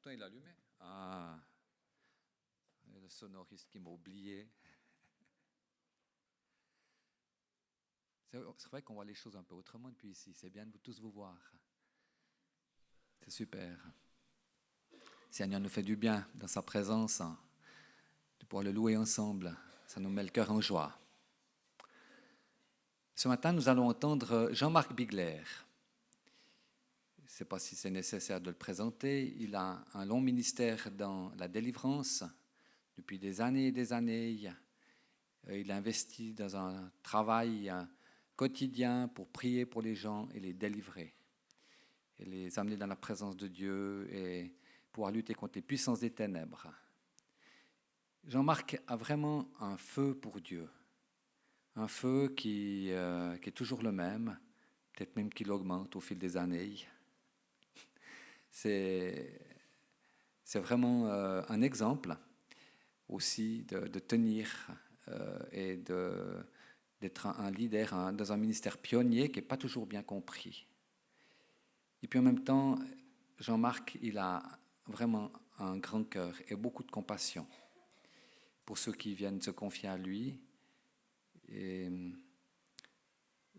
Pourtant, il est allumé. Ah, le sonoriste qui m'a oublié. C'est vrai qu'on voit les choses un peu autrement depuis ici. C'est bien de vous tous vous voir. C'est super. Seigneur nous fait du bien dans sa présence, de pouvoir le louer ensemble. Ça nous met le cœur en joie. Ce matin, nous allons entendre Jean-Marc Bigler. Je ne sais pas si c'est nécessaire de le présenter. Il a un long ministère dans la délivrance depuis des années et des années. Il a investi dans un travail quotidien pour prier pour les gens et les délivrer, et les amener dans la présence de Dieu et pouvoir lutter contre les puissances des ténèbres. Jean-Marc a vraiment un feu pour Dieu, un feu qui est toujours le même, peut-être même qu'il augmente au fil des années. C'est vraiment un exemple aussi de tenir et d'être un leader dans un ministère pionnier qui n'est pas toujours bien compris. Et puis en même temps, Jean-Marc, il a vraiment un grand cœur et beaucoup de compassion pour ceux qui viennent se confier à lui. Et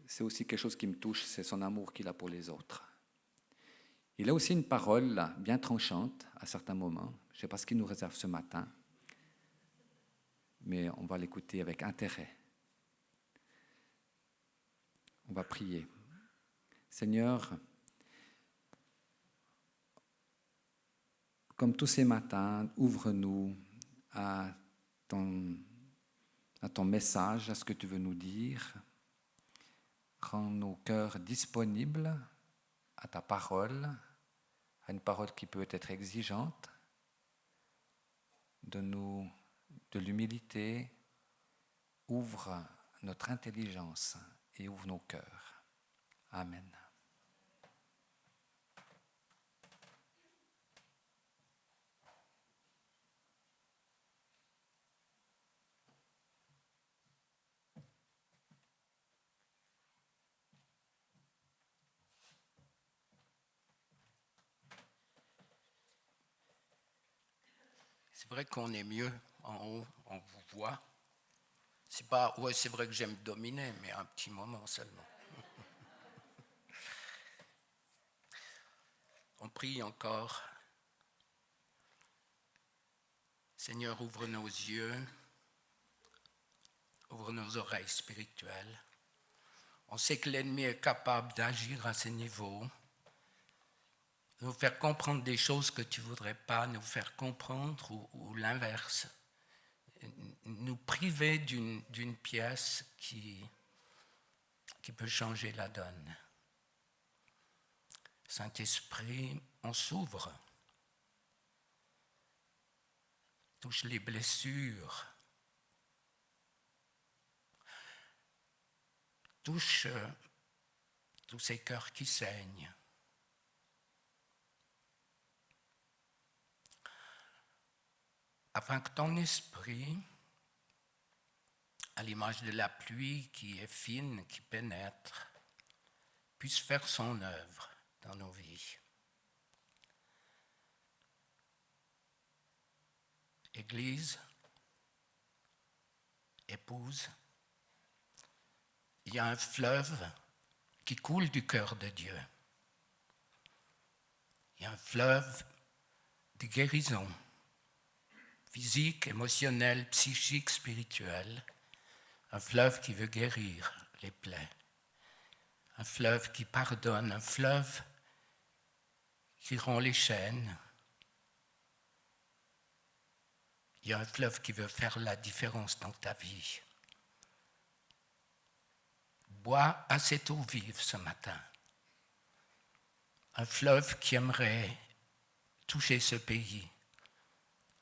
c'est aussi quelque chose qui me touche, c'est son amour qu'il a pour les autres. Il a aussi une parole bien tranchante à certains moments. Je ne sais pas ce qu'il nous réserve ce matin, mais on va l'écouter avec intérêt. On va prier. Seigneur, comme tous ces matins, ouvre-nous à ton message, à ce que tu veux nous dire. Rends nos cœurs disponibles à ta parole, à une parole qui peut être exigeante. Donne-nous de l'humilité, ouvre notre intelligence et ouvre nos cœurs. Amen. C'est vrai qu'on est mieux en haut, on vous voit. C'est pas, ouais, c'est vrai que j'aime dominer, mais un petit moment seulement. On prie encore. Seigneur, ouvre nos yeux, ouvre nos oreilles spirituelles. On sait que l'ennemi est capable d'agir à ce niveau, nous faire comprendre des choses que tu ne voudrais pas nous faire comprendre ou l'inverse. Nous priver d'une pièce qui peut changer la donne. Saint-Esprit, on s'ouvre. Touche les blessures. Touche tous ces cœurs qui saignent. Afin que ton esprit, à l'image de la pluie qui est fine, qui pénètre, puisse faire son œuvre dans nos vies. Église, épouse, il y a un fleuve qui coule du cœur de Dieu. Il y a un fleuve de guérison physique, émotionnelle, psychique, spirituelle. Un fleuve qui veut guérir les plaies. Un fleuve qui pardonne, un fleuve qui rompt les chaînes. Il y a un fleuve qui veut faire la différence dans ta vie. Bois à cette eau vive ce matin. Un fleuve qui aimerait toucher ce pays.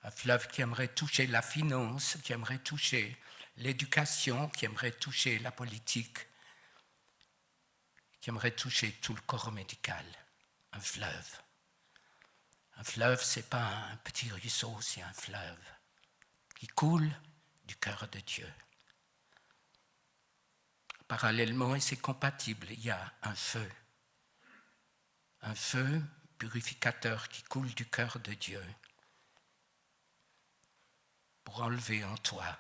Un fleuve qui aimerait toucher la finance, qui aimerait toucher l'éducation, qui aimerait toucher la politique, qui aimerait toucher tout le corps médical. Un fleuve. Un fleuve, ce n'est pas un petit ruisseau, c'est un fleuve qui coule du cœur de Dieu. Parallèlement, et c'est compatible, il y a un feu. Un feu purificateur qui coule du cœur de Dieu pour enlever en toi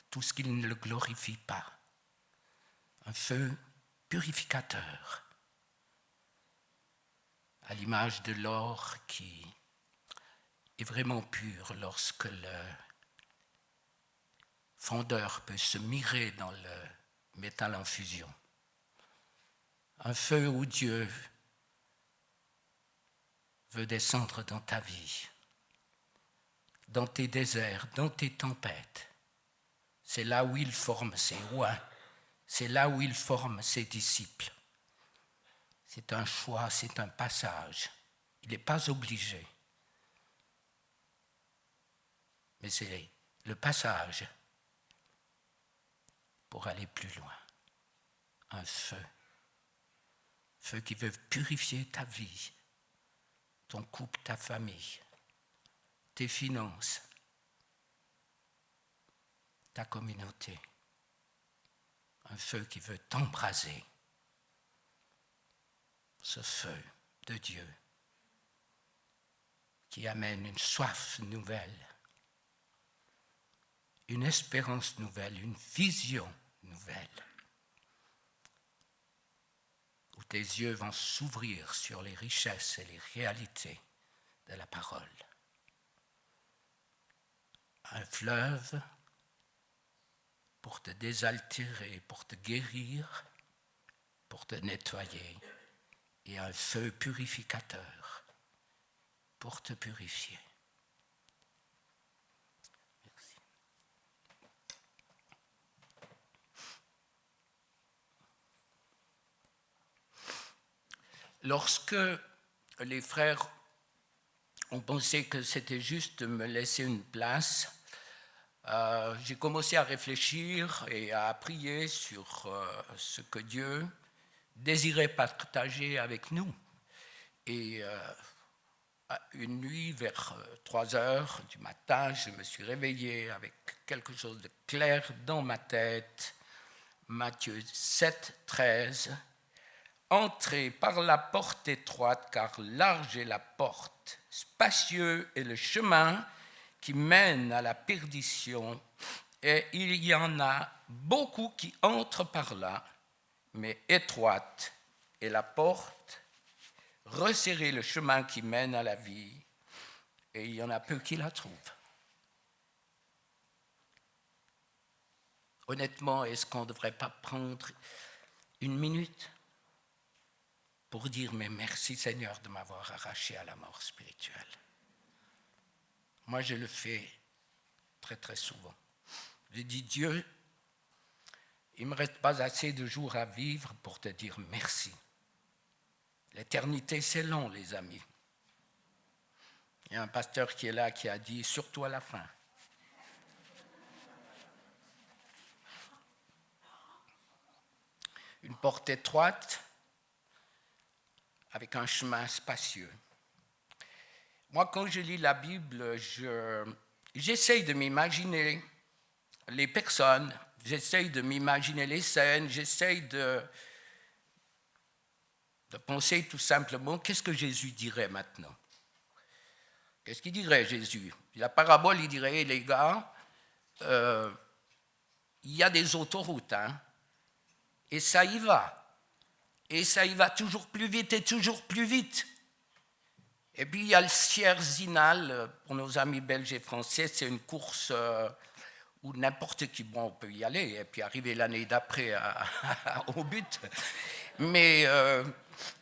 tout ce qui ne le glorifie pas. Un feu purificateur, à l'image de l'or qui est vraiment pur lorsque le fondeur peut se mirer dans le métal en fusion. Un feu où Dieu veut descendre dans ta vie, dans tes déserts, dans tes tempêtes. C'est là où il forme ses rois, c'est là où il forme ses disciples. C'est un choix, c'est un passage. Il n'est pas obligé. Mais c'est le passage pour aller plus loin. Un feu. Feu qui veut purifier ta vie, ton couple, ta famille, tes finances, ta communauté. Un feu qui veut t'embraser. Ce feu de Dieu qui amène une soif nouvelle, une espérance nouvelle, une vision nouvelle, où tes yeux vont s'ouvrir sur les richesses et les réalités de la parole. Un fleuve pour te désaltérer, pour te guérir, pour te nettoyer, et un feu purificateur pour te purifier. Merci. Lorsque les frères ont pensé que c'était juste de me laisser une place, j'ai commencé à réfléchir et à prier sur ce que Dieu désirait partager avec nous. Et une nuit, vers 3 heures du matin, je me suis réveillé avec quelque chose de clair dans ma tête. Matthieu 7, 13. Entrez par la porte étroite, car large est la porte, spacieux est le chemin qui mène à la perdition, et il y en a beaucoup qui entrent par là, mais étroite est la porte, resserrez le chemin qui mène à la vie, et il y en a peu qui la trouvent. Honnêtement, est-ce qu'on ne devrait pas prendre une minute pour dire « Mais merci Seigneur de m'avoir arraché à la mort spirituelle ». Moi, je le fais très très souvent. Je dis « Dieu, il ne me reste pas assez de jours à vivre pour te dire merci. L'éternité, c'est long, les amis. » Il y a un pasteur qui est là qui a dit « Surtout à la fin. » Une porte étroite avec un chemin spacieux. Moi, quand je lis la Bible, j'essaye de m'imaginer les personnes, j'essaye de m'imaginer les scènes, j'essaye de penser tout simplement, qu'est-ce que Jésus dirait maintenant? Qu'est-ce qu'il dirait, Jésus? La parabole, il dirait, les gars, il y a des autoroutes, hein, et ça y va. Et ça y va toujours plus vite et toujours plus vite. Et puis il y a le Sierre-Zinal, pour nos amis belges et français, c'est une course où n'importe qui, bon, on peut y aller, et puis arriver l'année d'après au but. Mais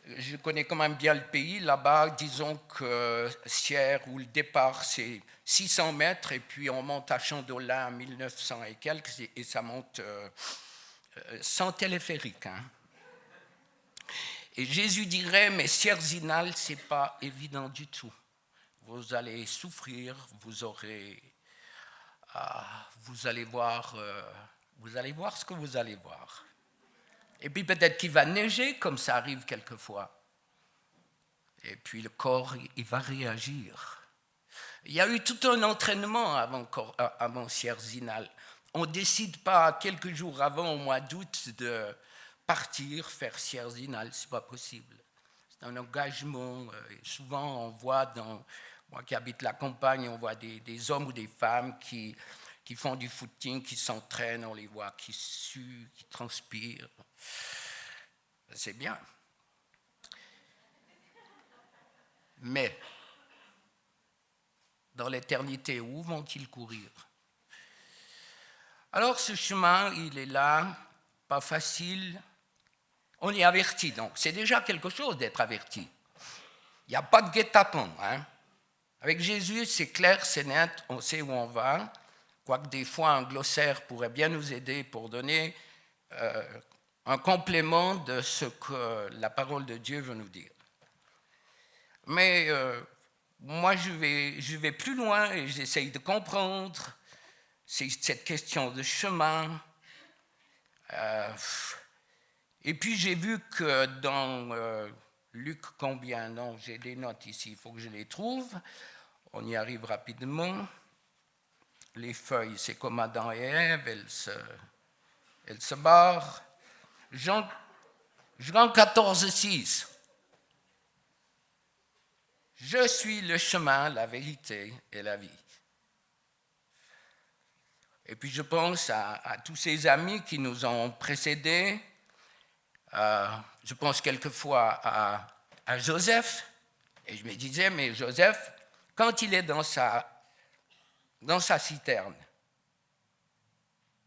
je connais quand même bien le pays. Là-bas, disons que Sierre, où le départ, c'est 600 mètres, et puis on monte à Chandolin à 1900 et quelques, et ça monte sans téléphérique, hein. Et Jésus dirait, mais Sierre-Zinal, ce n'est pas évident du tout. Vous allez souffrir, vous allez voir ce que vous allez voir. Et puis peut-être qu'il va neiger, comme ça arrive quelquefois. Et puis le corps, il va réagir. Il y a eu tout un entraînement avant Sierre-Zinal. On ne décide pas quelques jours avant, au mois d'août, de partir faire Sierre-Zinal, ce n'est pas possible. C'est un engagement. Souvent, on voit, moi qui habite la campagne, on voit des hommes ou des femmes qui font du footing, qui s'entraînent, on les voit qui suent, qui transpirent. C'est bien. Mais, dans l'éternité, où vont-ils courir? Alors, ce chemin, il est là, pas facile. On est averti, donc c'est déjà quelque chose d'être averti. Il n'y a pas de guet-apens. Hein? Avec Jésus, c'est clair, c'est net, on sait où on va. Quoique des fois, un glossaire pourrait bien nous aider pour donner un complément de ce que la parole de Dieu veut nous dire. Mais moi, je vais plus loin et j'essaye de comprendre cette question de chemin. Et puis, j'ai vu que dans Luc combien? Non, j'ai des notes ici, il faut que je les trouve. On y arrive rapidement. Les feuilles, c'est comme Adam et Ève, elles se barrent. Jean 14, 6. Je suis le chemin, la vérité et la vie. Et puis je pense à tous ces amis qui nous ont précédés. Je pense quelquefois à Joseph. Et je me disais, mais Joseph, quand il est dans sa citerne,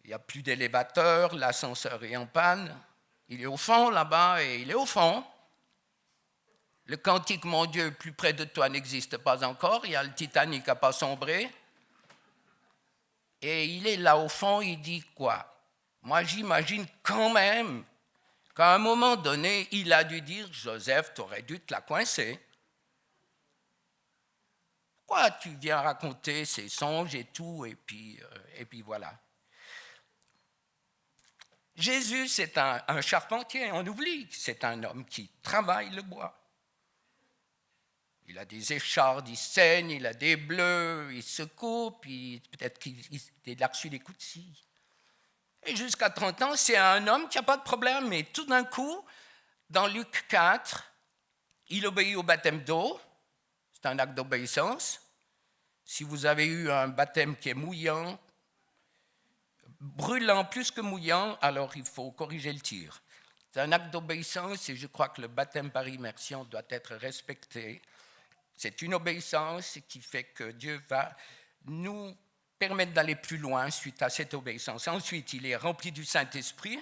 il n'y a plus d'élévateur, l'ascenseur est en panne. Il est au fond là-bas et il est au fond. Le cantique, mon Dieu, plus près de toi n'existe pas encore. Il y a le Titanic n'a pas sombré. Et il est là au fond, il dit quoi? Moi, j'imagine quand même qu'à un moment donné, il a dû dire, Joseph, tu aurais dû te la coincer. Pourquoi tu viens raconter ces songes et tout, et puis voilà. Jésus, c'est un charpentier, on oublie, c'est un homme qui travaille le bois. Il a des échardes, il saigne, il a des bleus, il se coupe, peut-être qu'il a reçu des coups de scie. Et jusqu'à 30 ans, c'est un homme qui n'a pas de problème, mais tout d'un coup, dans Luc 4, il obéit au baptême d'eau, c'est un acte d'obéissance. Si vous avez eu un baptême qui est mouillant, brûlant plus que mouillant, alors il faut corriger le tir. C'est un acte d'obéissance et je crois que le baptême par immersion doit être respecté. C'est une obéissance qui fait que Dieu va nous permettre d'aller plus loin suite à cette obéissance. Ensuite, il est rempli du Saint-Esprit.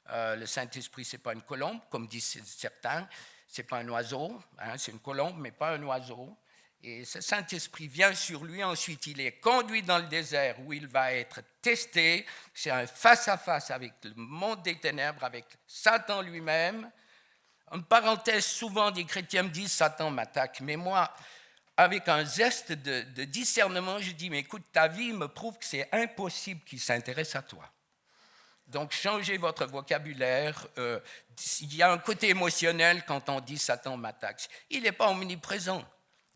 Le Saint-Esprit, ce n'est pas une colombe, comme disent certains. Ce n'est pas un oiseau, hein, c'est une colombe, mais pas un oiseau. Et ce Saint-Esprit vient sur lui. Ensuite, il est conduit dans le désert où il va être testé. C'est un face-à-face avec le monde des ténèbres, avec Satan lui-même. En parenthèse, souvent des chrétiens me disent « Satan m'attaque ». Mais moi, avec un geste de discernement, je dis « Mais écoute, ta vie me prouve que c'est impossible qu'il s'intéresse à toi ». Donc, changez votre vocabulaire. Il y a un côté émotionnel quand on dit « Satan m'attaque ». Il n'est pas omniprésent.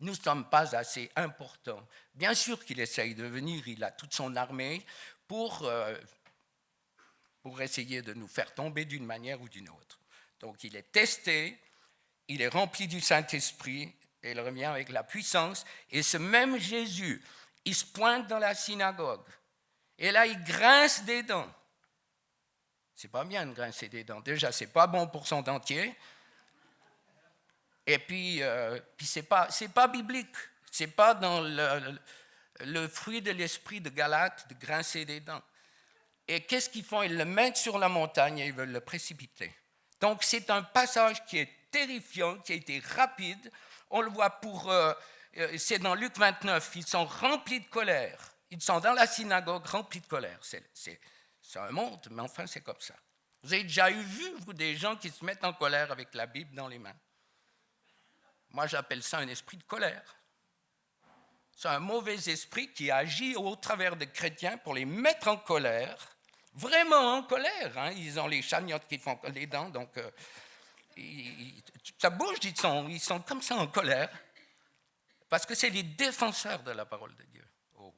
Nous ne sommes pas assez importants. Bien sûr qu'il essaye de venir, il a toute son armée pour essayer de nous faire tomber d'une manière ou d'une autre. Donc il est testé, il est rempli du Saint-Esprit, et il revient avec la puissance. Et ce même Jésus, il se pointe dans la synagogue, et là il grince des dents. C'est pas bien de grincer des dents. Déjà, c'est pas bon pour son dentier. Et puis c'est pas biblique. C'est pas dans le fruit de l'esprit de Galate de grincer des dents. Et qu'est-ce qu'ils font? Ils le mettent sur la montagne et ils veulent le précipiter. Donc c'est un passage qui est terrifiant, qui a été rapide. On le voit c'est dans Luc 29, ils sont remplis de colère. Ils sont dans la synagogue remplis de colère. C'est un monde, mais enfin c'est comme ça. Vous avez déjà vu, vous, des gens qui se mettent en colère avec la Bible dans les mains? Moi, j'appelle ça un esprit de colère. C'est un mauvais esprit qui agit au travers des chrétiens pour les mettre en colère, vraiment en colère. Hein. Ils ont les chagnottes qui font les dents, donc ça bouge, ils sont comme ça en colère, parce que c'est les défenseurs de la parole de Dieu. Oh.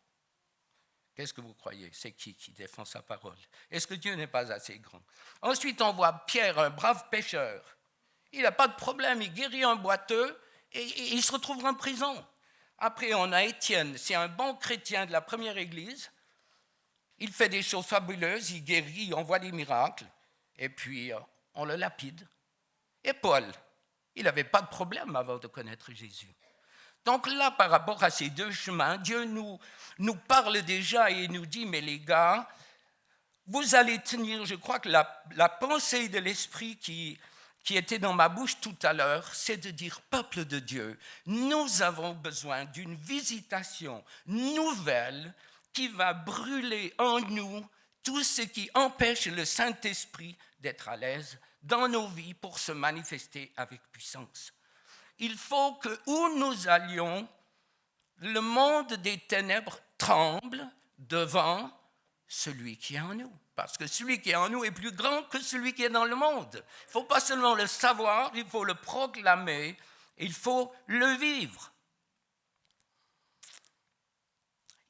Qu'est-ce que vous croyez? C'est qui défend sa parole? Est-ce que Dieu n'est pas assez grand? Ensuite, on voit Pierre, un brave pêcheur. Il n'a pas de problème, il guérit un boiteux et il se retrouve en prison. Après, on a Étienne, c'est un bon chrétien de la première église. Il fait des choses fabuleuses, il guérit, il envoie des miracles, et puis on le lapide. Et Paul, il n'avait pas de problème avant de connaître Jésus. Donc là, par rapport à ces deux chemins, Dieu nous parle déjà et nous dit, mais les gars, vous allez tenir, je crois que la pensée de l'Esprit qui était dans ma bouche tout à l'heure, c'est de dire, peuple de Dieu, nous avons besoin d'une visitation nouvelle qui va brûler en nous tout ce qui empêche le Saint-Esprit d'être à l'aise dans nos vies pour se manifester avec puissance. Il faut que où nous allions, le monde des ténèbres tremble devant celui qui est en nous. Parce que celui qui est en nous est plus grand que celui qui est dans le monde. Il ne faut pas seulement le savoir, il faut le proclamer, il faut le vivre.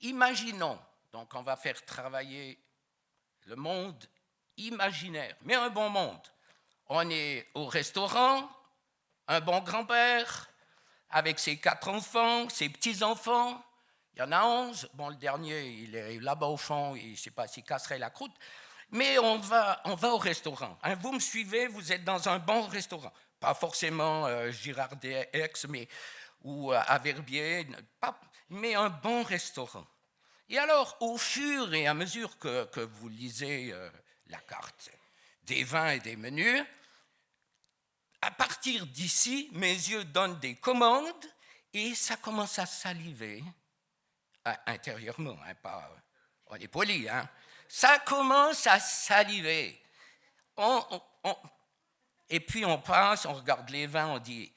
Imaginons, donc on va faire travailler le monde imaginaire, mais un bon monde. On est au restaurant, un bon grand-père, avec ses 4 enfants, ses petits-enfants. Il y en a 11. Bon, le dernier, il est là-bas au fond, je ne sais pas s'il casserait la croûte. Mais on va au restaurant. Hein, vous me suivez, vous êtes dans un bon restaurant. Pas forcément Girardet-Aix, ou à Verbier, mais un bon restaurant. Et alors, au fur et à mesure que vous lisez la carte des vins et des menus, à partir d'ici, mes yeux donnent des commandes et ça commence à saliver intérieurement, hein, pas, on est poli, hein. Ça commence à saliver. Et puis on passe, on regarde les vins, on dit,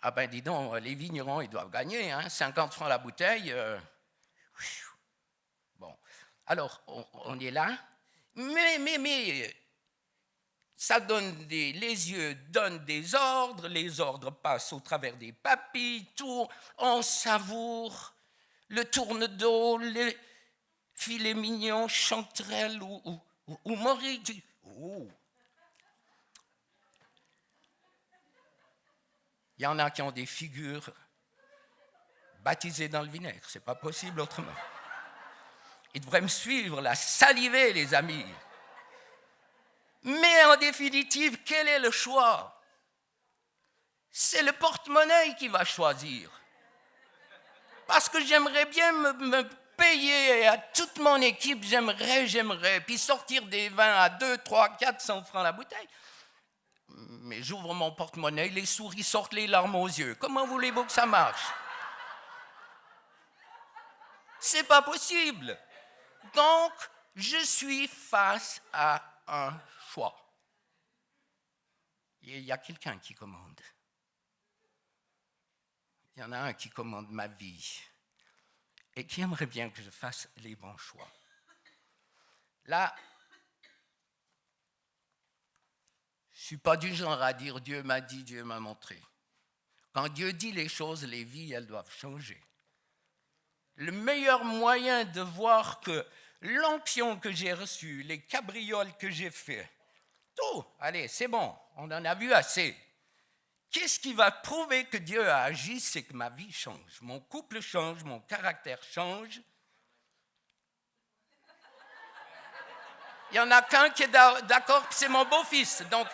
ah ben dis donc, les vignerons, ils doivent gagner, hein, 50 francs la bouteille. Bon, alors on est là, mais ça donne les yeux donnent des ordres, les ordres passent au travers des papilles, tout, on savoure le tourne-dos, les filets mignons, chanterelles ou morilles. Il y en a qui ont des figures baptisées dans le vinaigre, c'est pas possible autrement. Ils devraient me suivre, la saliver, les amis. Mais en définitive, quel est le choix? C'est le porte-monnaie qui va choisir. Parce que j'aimerais bien me payer à toute mon équipe, j'aimerais, puis sortir des vins à 2, 3, 400 francs la bouteille. Mais j'ouvre mon porte-monnaie, les souris sortent les larmes aux yeux. Comment voulez-vous que ça marche? C'est pas possible. Donc, je suis face à un choix. Il y a quelqu'un qui commande. Il y en a un qui commande ma vie et qui aimerait bien que je fasse les bons choix. Là, je ne suis pas du genre à dire Dieu m'a dit, Dieu m'a montré. Quand Dieu dit les choses, les vies, elles doivent changer. Le meilleur moyen de voir que l'onction que j'ai reçue, les cabrioles que j'ai fait, tout, allez, c'est bon, on en a vu assez. Qu'est-ce qui va prouver que Dieu a agi? C'est que ma vie change, mon couple change, mon caractère change. Il n'y en a qu'un qui est d'accord, c'est mon beau-fils. Donc,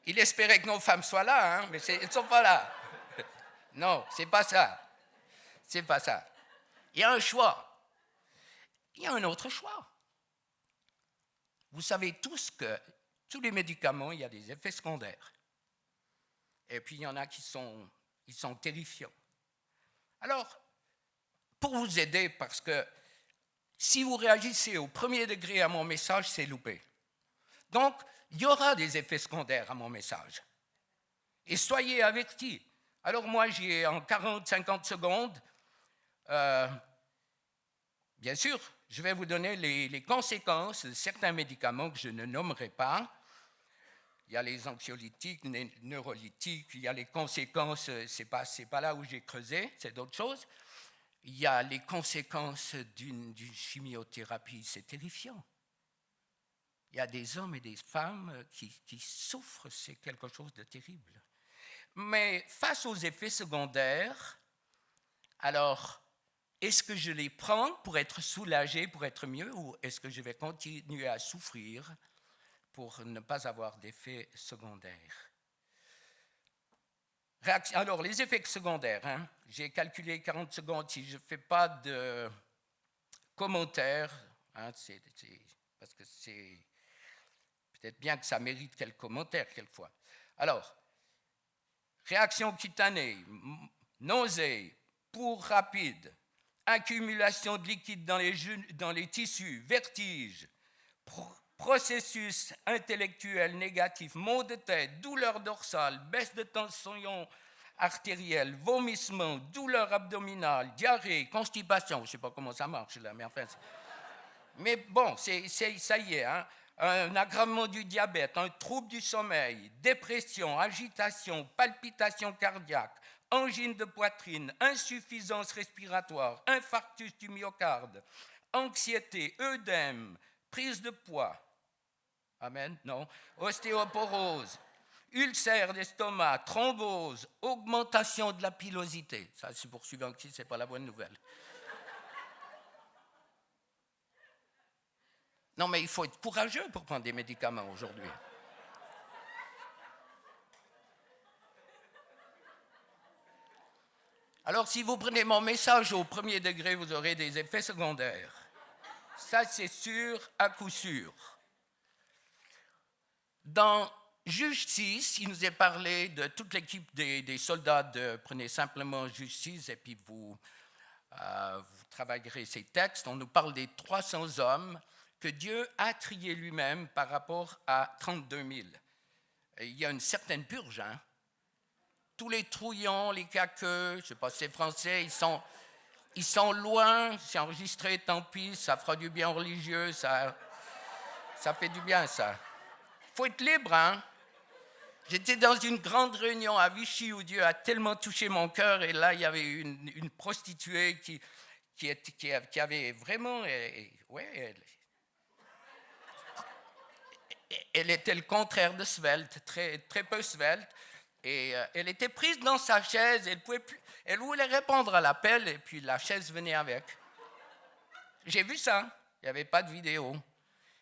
il espérait que nos femmes soient là, hein, mais elles ne sont pas là. Non, c'est pas ça. C'est pas ça. Il y a un choix. Il y a un autre choix. Vous savez tous que tous les médicaments, il y a des effets secondaires. Et puis, il y en a qui sont terrifiants. Alors, pour vous aider, parce que si vous réagissez au premier degré à mon message, c'est loupé. Donc, il y aura des effets secondaires à mon message. Et soyez avertis. Alors moi, j'ai en 40-50 secondes, bien sûr, je vais vous donner les conséquences de certains médicaments que je ne nommerai pas. Il y a les anxiolytiques, les neurolytiques, il y a les conséquences, c'est pas là où j'ai creusé, c'est d'autres choses. Il y a les conséquences d'une chimiothérapie, c'est terrifiant. Il y a des hommes et des femmes qui souffrent, c'est quelque chose de terrible. Mais face aux effets secondaires, alors, est-ce que je les prends pour être soulagé, pour être mieux, ou est-ce que je vais continuer à souffrir pour ne pas avoir d'effets secondaires? Alors, les effets secondaires, j'ai calculé 40 secondes. Si je ne fais pas de commentaires, parce que c'est peut-être bien que ça mérite quelques commentaires quelquefois. Alors, réaction cutanée, nausée, pouls rapide, accumulation de liquide dans les tissus, vertige, processus intellectuel négatif, maux de tête, douleur dorsale, baisse de tension artérielle, vomissement, douleur abdominale, diarrhée, constipation. Je ne sais pas comment ça marche là, mais enfin. Mais bon, ça y est, un aggravement du diabète, un trouble du sommeil, dépression, agitation, palpitation cardiaque, angine de poitrine, insuffisance respiratoire, infarctus du myocarde, anxiété, œdème, prise de poids. Amen, non. Ostéoporose, ulcère d'estomac, thrombose, augmentation de la pilosité. Ça, c'est pour suivant qui, c'est pas la bonne nouvelle. Non, mais il faut être courageux pour prendre des médicaments aujourd'hui. Alors, si vous prenez mon message au premier degré, vous aurez des effets secondaires. Ça, c'est sûr, à coup sûr. Dans Juge 6, il nous est parlé de toute l'équipe des soldats de prenez simplement Juge 6 et puis vous travaillerez ces textes. On nous parle des 300 hommes que Dieu a triés lui-même par rapport à 32 000. Et il y a une certaine purge. Tous les trouillons, les caqueux, je ne sais pas si c'est français, ils sont loin, c'est enregistré, tant pis, ça fera du bien aux religieux, ça fait du bien ça. Il faut être libre, J'étais dans une grande réunion à Vichy où Dieu a tellement touché mon cœur et là il y avait une prostituée qui avait vraiment, elle était le contraire de svelte, très, très peu svelte, et elle était prise dans sa chaise, elle voulait répondre à l'appel et puis la chaise venait avec. J'ai vu ça, il n'y avait pas de vidéo.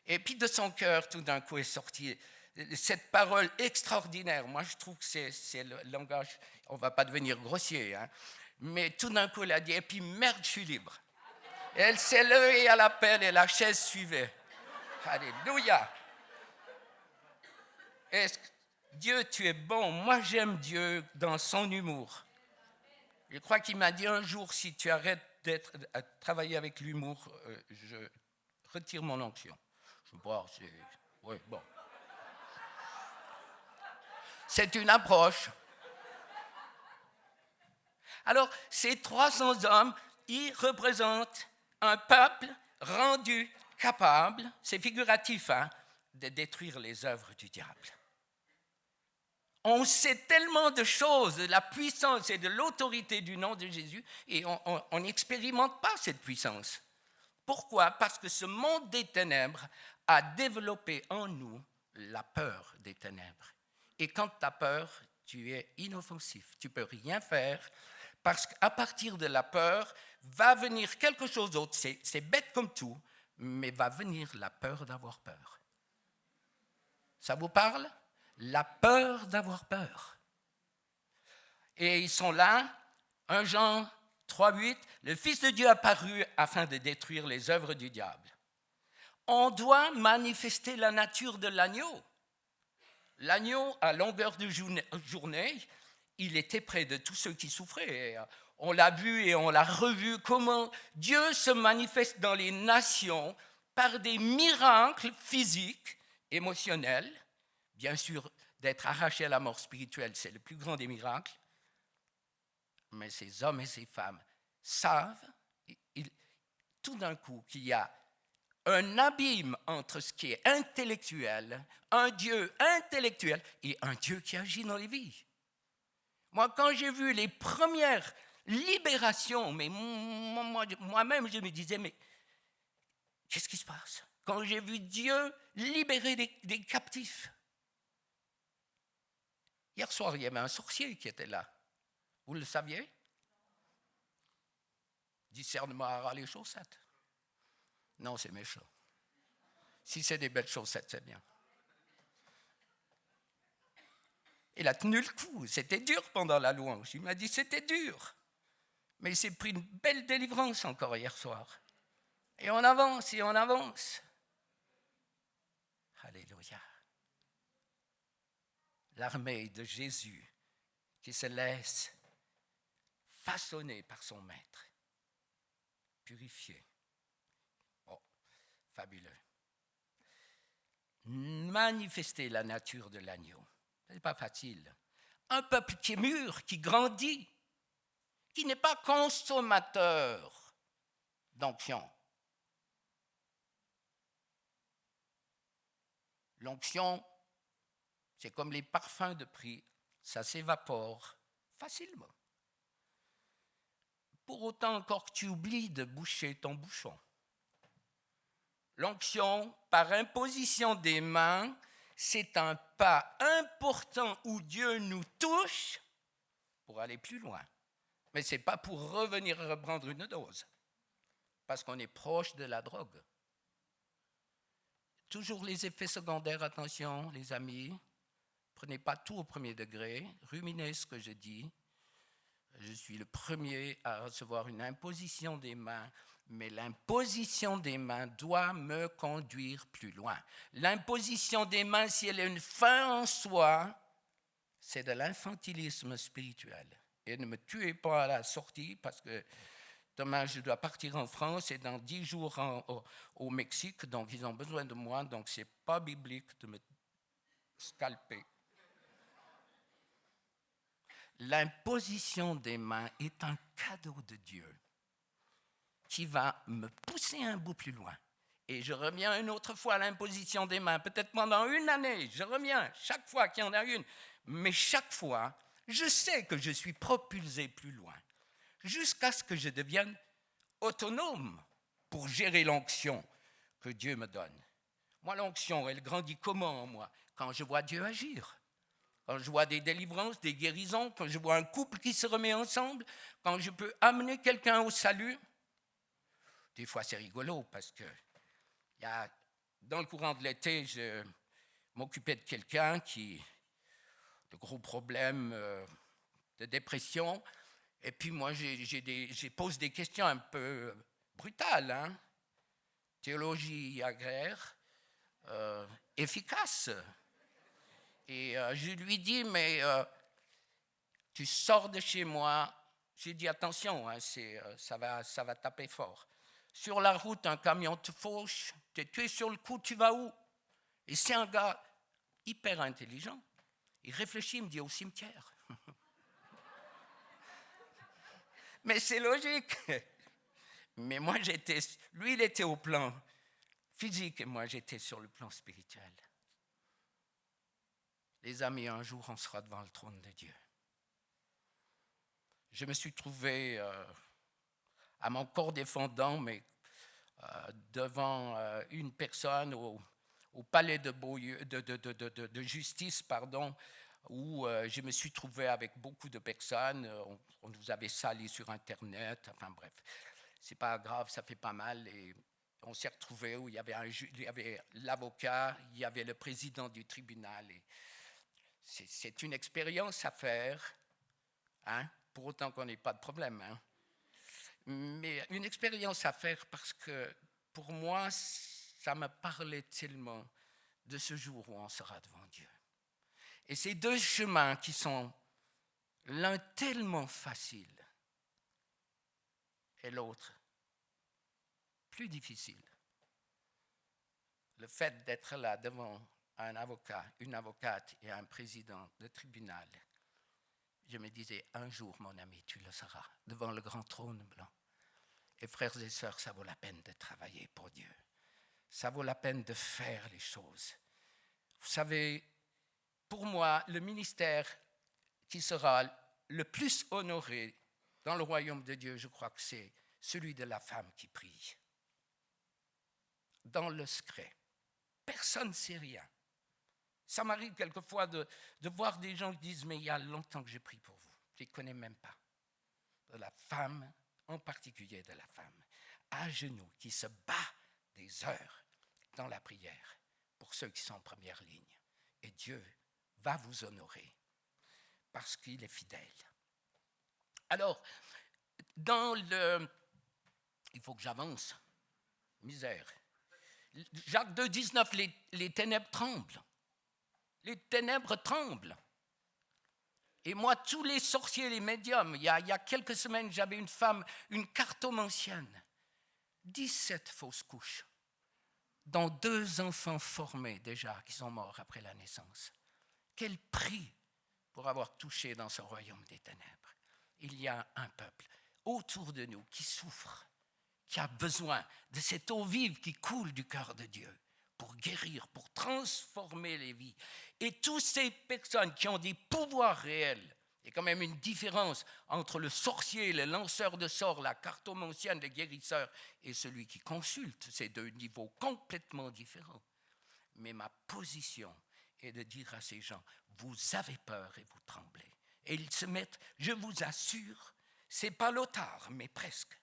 Et puis de son cœur, tout d'un coup, est sortie cette parole extraordinaire. Moi, je trouve que c'est le langage, on ne va pas devenir grossier, mais tout d'un coup, elle a dit, et puis merde, je suis libre. Et elle s'est levée à l'appel et la chaise suivait. Alléluia. Dieu, tu es bon. Moi, j'aime Dieu dans son humour. Je crois qu'il m'a dit un jour, si tu arrêtes à travailler avec l'humour, je retire mon onction. Je sais pas, oui, bon. C'est une approche. Alors, ces 300 hommes, ils représentent un peuple rendu capable, c'est figuratif, de détruire les œuvres du diable. On sait tellement de choses, de la puissance et de l'autorité du nom de Jésus, et on n'expérimente pas cette puissance. Pourquoi? Parce que ce monde des ténèbres a développé en nous la peur des ténèbres. Et quand tu as peur, tu es inoffensif. Tu ne peux rien faire parce qu'à partir de la peur, va venir quelque chose d'autre. C'est bête comme tout, mais va venir la peur d'avoir peur. Ça vous parle? La peur d'avoir peur. Et ils sont là, 1 Jean 3,8, le Fils de Dieu apparut afin de détruire les œuvres du diable. On doit manifester la nature de l'agneau. L'agneau, à longueur de journée, il était près de tous ceux qui souffraient. Et on l'a vu et on l'a revu, comment Dieu se manifeste dans les nations par des miracles physiques, émotionnels. Bien sûr, d'être arraché à la mort spirituelle, c'est le plus grand des miracles. Mais ces hommes et ces femmes savent, tout d'un coup, qu'il y a un abîme entre ce qui est intellectuel, un Dieu intellectuel, et un Dieu qui agit dans les vies. Moi, quand j'ai vu les premières libération. Mais moi-même, je me disais, mais qu'est-ce qui se passe? Quand j'ai vu Dieu libérer des captifs. Hier soir, il y avait un sorcier qui était là. Vous le saviez? Discernement à ras les chaussettes. Non, c'est méchant. Si c'est des belles chaussettes, c'est bien. Il a tenu le coup. C'était dur pendant la louange. Il m'a dit c'était dur. Mais il s'est pris une belle délivrance encore hier soir. Et on avance et on avance. Alléluia. L'armée de Jésus qui se laisse façonner par son maître, purifié. Oh, fabuleux. Manifester la nature de l'agneau. Ce n'est pas facile. Un peuple qui est mûr, qui grandit, qui n'est pas consommateur d'onction. L'onction, c'est comme les parfums de prix, ça s'évapore facilement. Pour autant encore que tu oublies de boucher ton bouchon. L'onction, par imposition des mains, c'est un pas important où Dieu nous touche pour aller plus loin. Mais ce n'est pas pour revenir reprendre une dose, parce qu'on est proche de la drogue. Toujours les effets secondaires, attention les amis, prenez pas tout au premier degré, ruminez ce que je dis. Je suis le premier à recevoir une imposition des mains, mais l'imposition des mains doit me conduire plus loin. L'imposition des mains, si elle est une fin en soi, c'est de l'infantilisme spirituel. Et ne me tuez pas à la sortie, parce que demain, je dois partir en France et dans 10 jours au Mexique, donc ils ont besoin de moi, donc ce n'est pas biblique de me scalper. L'imposition des mains est un cadeau de Dieu qui va me pousser un bout plus loin. Et je reviens une autre fois à l'imposition des mains, peut-être pendant une année, je reviens chaque fois qu'il y en a une, mais chaque fois, je sais que je suis propulsé plus loin, jusqu'à ce que je devienne autonome pour gérer l'onction que Dieu me donne. Moi, l'onction, elle grandit comment en moi? Quand je vois Dieu agir. Quand je vois des délivrances, des guérisons, quand je vois un couple qui se remet ensemble, quand je peux amener quelqu'un au salut. Des fois, c'est rigolo parce que dans le courant de l'été, je m'occupais de quelqu'un qui a de gros problèmes de dépression. Et puis moi, j'ai posé des questions un peu brutales. Hein? Théologie agraire, efficace. Et je lui dis, mais tu sors de chez moi. J'ai dit, attention, hein, ça va taper fort. Sur la route, un camion te fauche, tu es sur le coup, tu vas où? Et c'est un gars hyper intelligent. Il réfléchit, il me dit, au cimetière. Mais c'est logique. Mais moi, lui, il était au plan physique et moi, j'étais sur le plan spirituel. Les amis, un jour, on sera devant le trône de Dieu. Je me suis trouvé à mon corps défendant, mais devant une personne au palais de justice, où je me suis trouvé avec beaucoup de personnes. On nous avait sali sur Internet, enfin bref. C'est pas grave, ça fait pas mal. Et on s'est retrouvés où il y avait l'avocat, il y avait le président du tribunal. Et c'est une expérience à faire, hein, pour autant qu'on n'ait pas de problème. Hein. Mais une expérience à faire parce que pour moi, ça me parlait tellement de ce jour où on sera devant Dieu. Et ces deux chemins qui sont l'un tellement facile et l'autre plus difficile. Le fait d'être là devant un avocat, une avocate et un président de tribunal, je me disais, un jour, mon ami, tu le seras, devant le grand trône blanc. Et frères et sœurs, ça vaut la peine de travailler pour Dieu. Ça vaut la peine de faire les choses. Vous savez, pour moi, le ministère qui sera le plus honoré dans le royaume de Dieu, je crois que c'est celui de la femme qui prie. Dans le secret. Personne ne sait rien. Ça m'arrive quelquefois de voir des gens qui disent « mais il y a longtemps que je prie pour vous. Je ne les connais même pas. » De la femme, en particulier de la femme, à genoux, qui se bat des heures dans la prière pour ceux qui sont en première ligne. Et Dieu va vous honorer parce qu'il est fidèle. Alors, il faut que j'avance. Misère. Jacques 2, 19, les ténèbres tremblent. Les ténèbres tremblent. Et moi, tous les sorciers, les médiums, il y a quelques semaines, j'avais une femme, une cartomancienne, 17 fausses couches, dont 2 enfants formés déjà, qui sont morts après la naissance. Quel prix pour avoir touché dans ce royaume des ténèbres. Il y a un peuple autour de nous qui souffre, qui a besoin de cette eau vive qui coule du cœur de Dieu pour guérir, pour transformer les vies. Et toutes ces personnes qui ont des pouvoirs réels, il y a quand même une différence entre le sorcier, le lanceur de sorts, la cartomancienne, le guérisseur et celui qui consulte. C'est 2 niveaux complètement différents. Mais ma position est de dire à ces gens, vous avez peur et vous tremblez. Et ils se mettent, je vous assure, ce n'est pas l'otard, mais presque.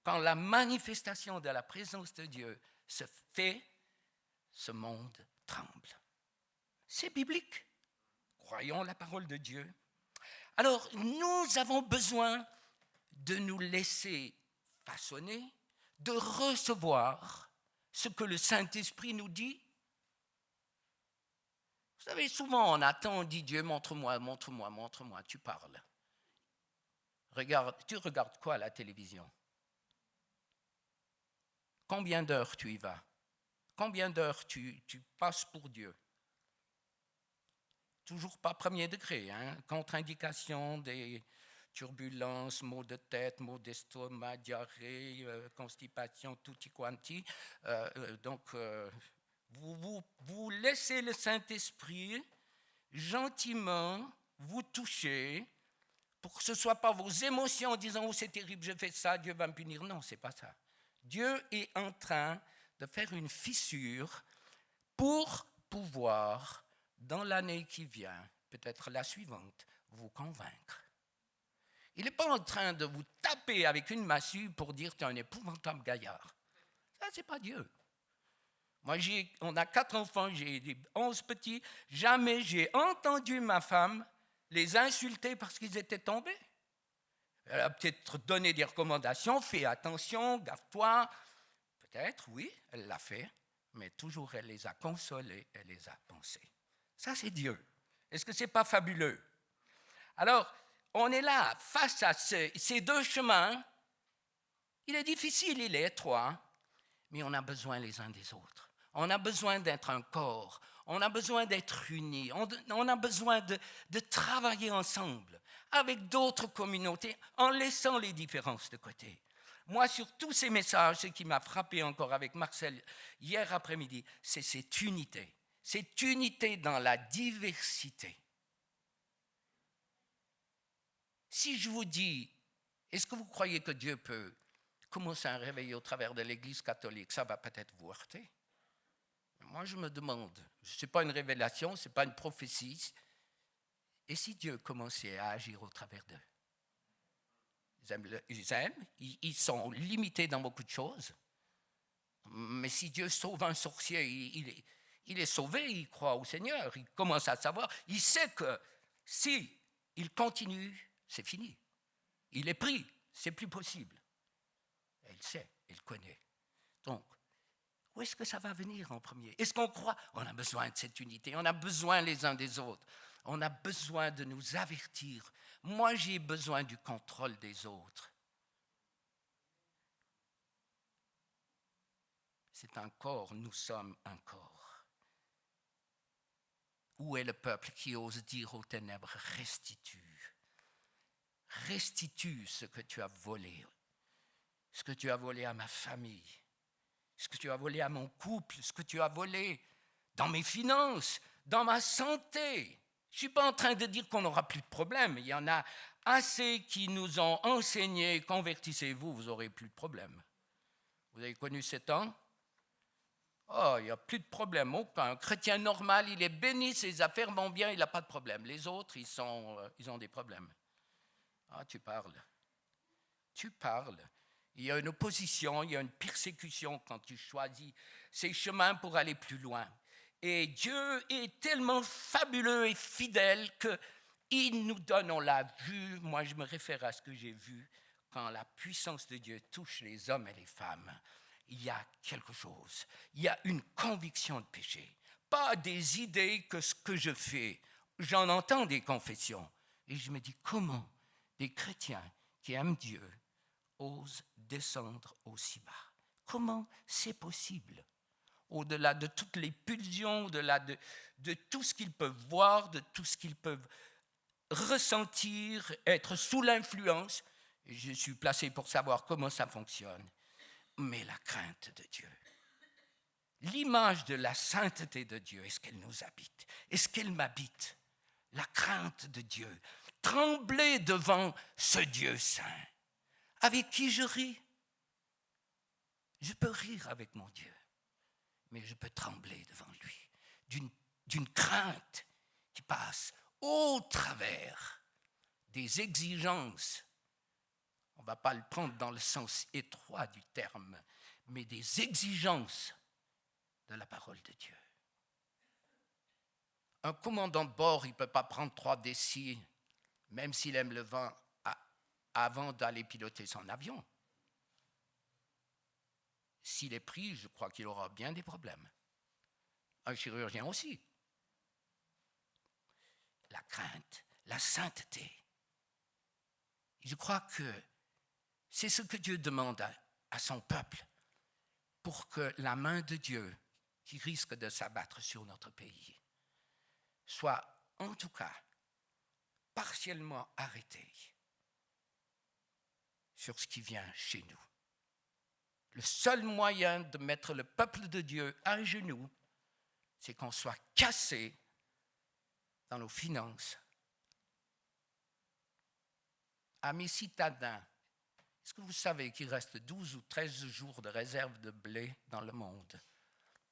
Quand la manifestation de la présence de Dieu se fait, ce monde tremble. C'est biblique. Croyons la parole de Dieu. Alors, nous avons besoin de nous laisser façonner, de recevoir ce que le Saint-Esprit nous dit. Vous savez, souvent on attend, on dit Dieu, montre-moi, montre-moi, montre-moi, tu parles. Tu regardes quoi à la télévision? Combien d'heures tu y vas? Combien d'heures tu passes pour Dieu? Toujours pas premier degré, hein? Contre-indication des turbulences, maux de tête, maux d'estomac, diarrhée, constipation, tutti quanti. Vous laissez le Saint-Esprit gentiment vous toucher pour que ce ne soit pas vos émotions en disant « Oh, c'est terrible, je fais ça, Dieu va me punir ». Non, ce n'est pas ça. Dieu est en train de faire une fissure pour pouvoir, dans l'année qui vient, peut-être la suivante, vous convaincre. Il n'est pas en train de vous taper avec une massue pour dire « tu es un épouvantable gaillard ». Ça, ce n'est pas Dieu. Moi, on a 4 enfants, j'ai 11 petits. Jamais j'ai entendu ma femme les insulter parce qu'ils étaient tombés. Elle a peut-être donné des recommandations, fais attention, gaffe-toi. Peut-être, oui, elle l'a fait, mais toujours elle les a consolés, elle les a pensés. Ça, c'est Dieu. Est-ce que ce n'est pas fabuleux? Alors, on est là, face à ces 2 chemins. Il est difficile, il est étroit, mais on a besoin les uns des autres. On a besoin d'être un corps, on a besoin d'être unis, on a besoin de travailler ensemble avec d'autres communautés en laissant les différences de côté. Moi, sur tous ces messages, ce qui m'a frappé encore avec Marcel hier après-midi, c'est cette unité dans la diversité. Si je vous dis, est-ce que vous croyez que Dieu peut commencer un réveil au travers de l'Église catholique? Ça va peut-être vous heurter. Moi, je me demande, ce n'est pas une révélation, ce n'est pas une prophétie, et si Dieu commençait à agir au travers d'eux? Ils aiment, ils sont limités dans beaucoup de choses, mais si Dieu sauve un sorcier, il est sauvé, il croit au Seigneur, il commence à savoir, il sait que si il continue, c'est fini. Il est pris, c'est plus possible. Et il sait, il connaît. Donc, où est-ce que ça va venir en premier? Est-ce qu'on croit? On a besoin de cette unité, on a besoin les uns des autres, on a besoin de nous avertir. Moi, j'ai besoin du contrôle des autres. C'est un corps, nous sommes un corps. Où est le peuple qui ose dire aux ténèbres, restitue? Restitue ce que tu as volé, ce que tu as volé à ma famille, ce que tu as volé à mon couple, ce que tu as volé dans mes finances, dans ma santé. Je ne suis pas en train de dire qu'on n'aura plus de problèmes. Il y en a assez qui nous ont enseigné, convertissez-vous, vous n'aurez plus de problème. Vous avez connu ces temps? Oh, il n'y a plus de problème. Un chrétien normal, il est béni, ses affaires vont bien, il n'a pas de problème. Les autres, ils ont des problèmes. Ah, tu parles. Tu parles. Il y a une opposition, il y a une persécution quand tu choisis ces chemins pour aller plus loin. Et Dieu est tellement fabuleux et fidèle qu'il nous donne, on l'a vu, moi je me réfère à ce que j'ai vu, quand la puissance de Dieu touche les hommes et les femmes, il y a quelque chose, il y a une conviction de péché. Pas des idées que ce que je fais, j'en entends des confessions. Et je me dis, comment des chrétiens qui aiment Dieu osent descendre aussi bas? Comment c'est possible? Au-delà de toutes les pulsions, au-delà de tout ce qu'ils peuvent voir, de tout ce qu'ils peuvent ressentir, être sous l'influence. Je suis placé pour savoir comment ça fonctionne. Mais la crainte de Dieu, l'image de la sainteté de Dieu, est-ce qu'elle nous habite? Est-ce qu'elle m'habite? La crainte de Dieu, trembler devant ce Dieu saint, avec qui je ris. Je peux rire avec mon Dieu, mais je peux trembler devant lui, d'une crainte qui passe au travers des exigences. On ne va pas le prendre dans le sens étroit du terme, mais des exigences de la parole de Dieu. Un commandant de bord, il ne peut pas prendre 3 décis, même s'il aime le vent, avant d'aller piloter son avion. S'il est pris, je crois qu'il aura bien des problèmes. Un chirurgien aussi. La crainte, la sainteté. Je crois que c'est ce que Dieu demande à son peuple pour que la main de Dieu, qui risque de s'abattre sur notre pays, soit en tout cas partiellement arrêtée sur ce qui vient chez nous. Le seul moyen de mettre le peuple de Dieu à genoux, c'est qu'on soit cassé dans nos finances. Amis citadins, est-ce que vous savez qu'il reste 12 ou 13 jours de réserve de blé dans le monde? Ça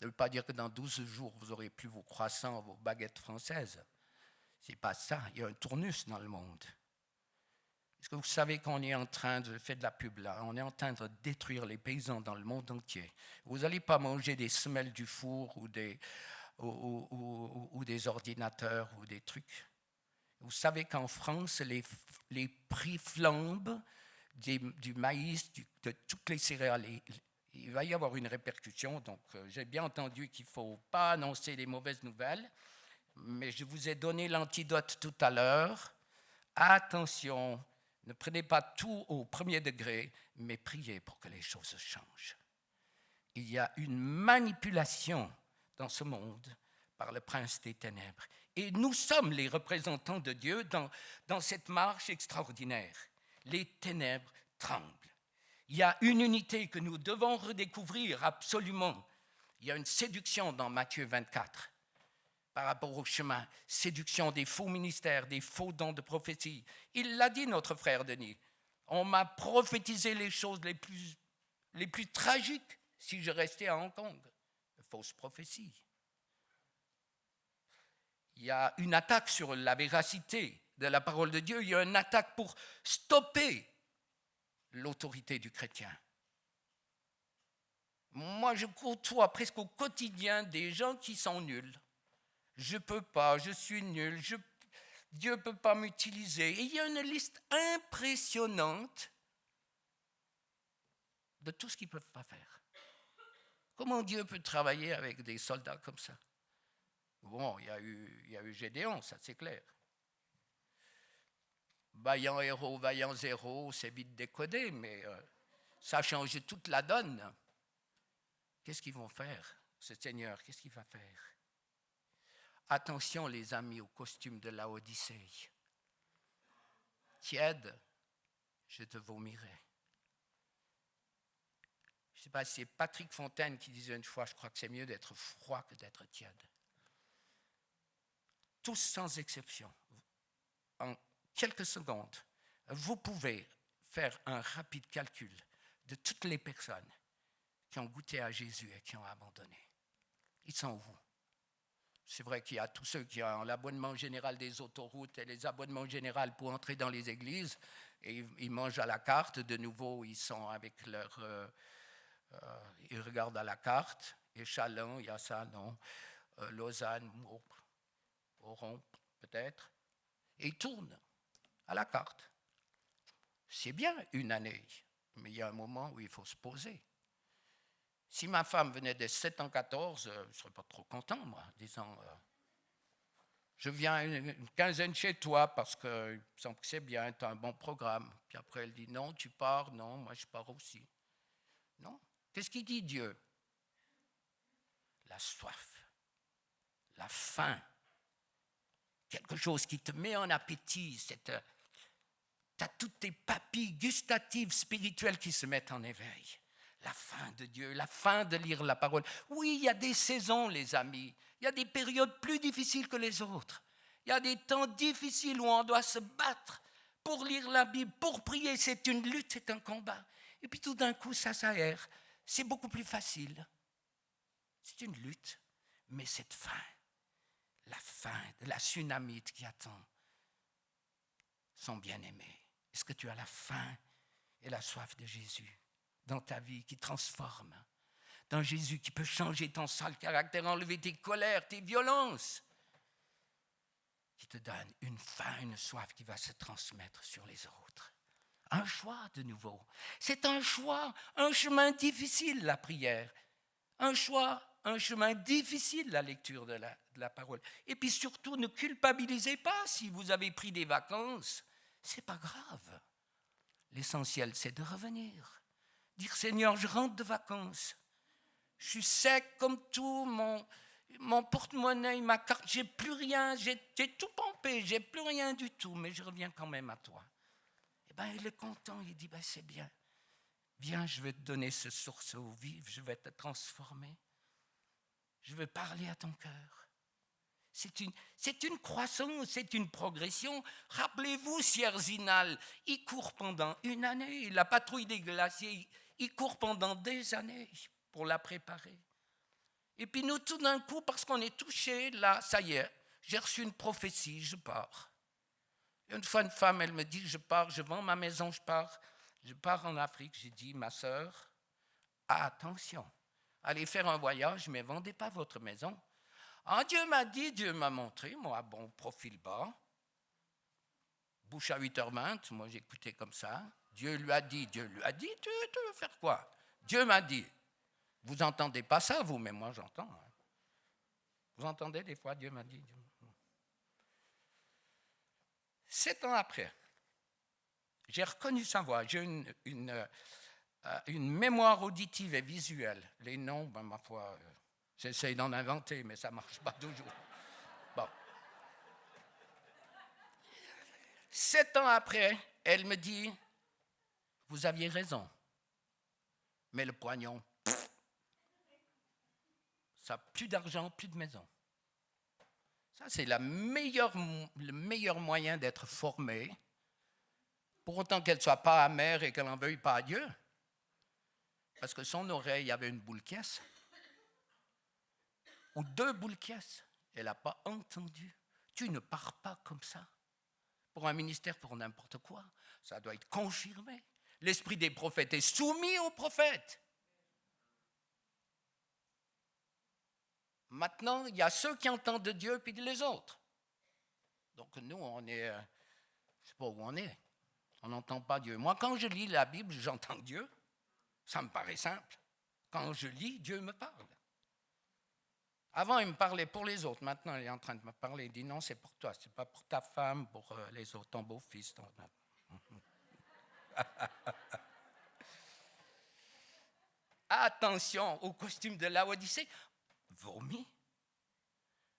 ne veut pas dire que dans 12 jours, vous n'aurez plus vos croissants, vos baguettes françaises. Ce n'est pas ça. Il y a un tournus dans le monde. Est-ce que vous savez qu'on est en train de faire de la pub là? On est en train de détruire les paysans dans le monde entier. Vous n'allez pas manger des semelles du four ou des ordinateurs ou des trucs. Vous savez qu'en France, les prix flambent du maïs, de toutes les céréales. Il va y avoir une répercussion. Donc, j'ai bien entendu qu'il ne faut pas annoncer les mauvaises nouvelles, mais je vous ai donné l'antidote tout à l'heure. Attention, ne prenez pas tout au premier degré, mais priez pour que les choses changent. Il y a une manipulation dans ce monde par le prince des ténèbres. Et nous sommes les représentants de Dieu dans cette marche extraordinaire. Les ténèbres tremblent. Il y a une unité que nous devons redécouvrir absolument. Il y a une séduction dans Matthieu 24 par rapport au chemin. Séduction des faux ministères, des faux dons de prophétie. Il l'a dit, notre frère Denis. On m'a prophétisé les choses les plus tragiques si je restais à Hong Kong. Fausse prophétie. Il y a une attaque sur la véracité de la parole de Dieu. Il y a une attaque pour stopper l'autorité du chrétien. Moi, je côtoie presque au quotidien des gens qui sont nuls. Je ne peux pas, je suis nul, Dieu ne peut pas m'utiliser. Et il y a une liste impressionnante de tout ce qu'ils ne peuvent pas faire. Comment Dieu peut travailler avec des soldats comme ça? Bon, il y a eu Gédéon, ça c'est clair. Vaillant héros, vaillant zéro, c'est vite décodé, mais ça a changé toute la donne. Qu'est-ce qu'ils vont faire, ce Seigneur? Qu'est-ce qu'il va faire? Attention, les amis, au costume de la Odyssée. Tiède, je te vomirai. Je ne sais pas si c'est Patrick Fontaine qui disait une fois, je crois que c'est mieux d'être froid que d'être tiède. Tous sans exception, en quelques secondes, Vous pouvez faire un rapide calcul de toutes les personnes qui ont goûté à Jésus et qui ont abandonné. Ils sont où? C'est vrai qu'il y a tous ceux qui ont l'abonnement général des autoroutes et les abonnements généraux pour entrer dans les églises, et ils mangent à la carte. De nouveau, ils sont avec leur... ils regardent à la carte. Échalon, il y a ça, non. Lausanne, Oron, peut-être. Et ils tournent à la carte. C'est bien une année, mais il y a un moment où il faut se poser. Si ma femme venait de 7 ans 14, je ne serais pas trop content, moi, disant je viens une quinzaine chez toi parce que il me semble que c'est bien, tu as un bon programme. Puis après, elle dit non, tu pars, non, moi je pars aussi. Non. Qu'est-ce qu'il dit Dieu? La soif, la faim, quelque chose qui te met en appétit, tu as toutes tes papilles gustatives spirituelles qui se mettent en éveil. La faim de Dieu, la faim de lire la parole. Oui, il y a des saisons, les amis. Il y a des périodes plus difficiles que les autres. Il y a des temps difficiles où on doit se battre pour lire la Bible, pour prier. C'est une lutte, c'est un combat. Et puis tout d'un coup, ça s'aère. C'est beaucoup plus facile. C'est une lutte. Mais cette faim, la faim de la Sunamite qui attend son bien-aimé. Est-ce que tu as la faim et la soif de Jésus dans ta vie qui transforme, dans Jésus qui peut changer ton sale caractère, enlever tes colères, tes violences, qui te donne une faim, une soif qui va se transmettre sur les autres. Un choix de nouveau. C'est un choix, un chemin difficile, la prière. Un choix, un chemin difficile, la lecture de la parole. Et puis surtout, ne culpabilisez pas si vous avez pris des vacances. Ce n'est pas grave. L'essentiel, c'est de revenir. Dire, Seigneur, je rentre de vacances. Je suis sec comme tout, mon porte-monnaie, ma carte, j'ai plus rien, j'ai tout pompé, j'ai plus rien du tout, mais je reviens quand même à toi. Eh bien, il est content, il dit, c'est bien. Viens, je vais te donner ce sourceau vif, je vais te transformer. Je vais parler à ton cœur. C'est une croissance, c'est une progression. Rappelez-vous, Sierzinal, il court pendant une année. La patrouille des glaciers, il court pendant des années pour la préparer. Et puis nous, tout d'un coup, parce qu'on est touché, là, ça y est, j'ai reçu une prophétie, je pars. Une fois, une femme, elle me dit, je pars, je vends ma maison, je pars en Afrique. J'ai dit, ma sœur, attention, allez faire un voyage, mais ne vendez pas votre maison. Ah, Dieu m'a dit, Dieu m'a montré, moi, bon, profil bas, bouche à 8h20, moi j'écoutais comme ça. Dieu lui a dit, tu veux faire quoi? Dieu m'a dit. Vous n'entendez pas ça, vous, mais moi j'entends. Vous entendez des fois, Dieu m'a dit. 7 ans après, j'ai reconnu sa voix. J'ai une mémoire auditive et visuelle. Les noms, ma foi, j'essaye d'en inventer, mais ça ne marche pas toujours. Bon. 7 ans après, elle me dit, vous aviez raison, mais le poignon, ça n'a plus d'argent, plus de maison. Ça, c'est le meilleur moyen d'être formé, pour autant qu'elle ne soit pas amère et qu'elle n'en veuille pas à Dieu. Parce que son oreille avait une boule caisse, ou 2 boules caisses. Elle n'a pas entendu. Tu ne pars pas comme ça. Pour un ministère, pour n'importe quoi, ça doit être confirmé. L'esprit des prophètes est soumis aux prophètes. Maintenant, il y a ceux qui entendent de Dieu, puis les autres. Donc nous, on est... je ne sais pas où on est. On n'entend pas Dieu. Moi, quand je lis la Bible, j'entends Dieu. Ça me paraît simple. Quand je lis, Dieu me parle. Avant, il me parlait pour les autres. Maintenant, il est en train de me parler. Il dit non, c'est pour toi. Ce n'est pas pour ta femme, pour les autres, ton beau-fils. Attention au costume de Laodicée. Vomi.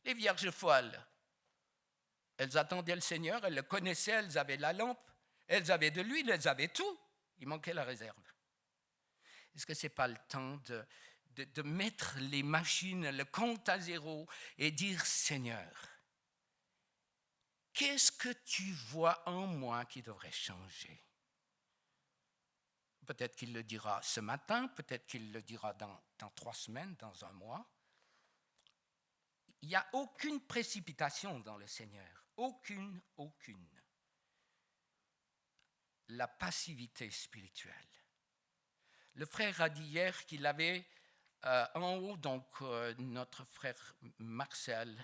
Les vierges folles, elles attendaient le Seigneur, elles le connaissaient, elles avaient la lampe, elles avaient de l'huile, elles avaient tout. Il manquait la réserve. Est-ce que ce n'est pas le temps de mettre les machines, le compte à zéro et dire, Seigneur, qu'est-ce que tu vois en moi qui devrait changer? Peut-être qu'il le dira ce matin, peut-être qu'il le dira dans 3 semaines, dans un mois. Il n'y a aucune précipitation dans le Seigneur. Aucune. La passivité spirituelle. Le frère a dit hier qu'il avait en haut, donc notre frère Marcel,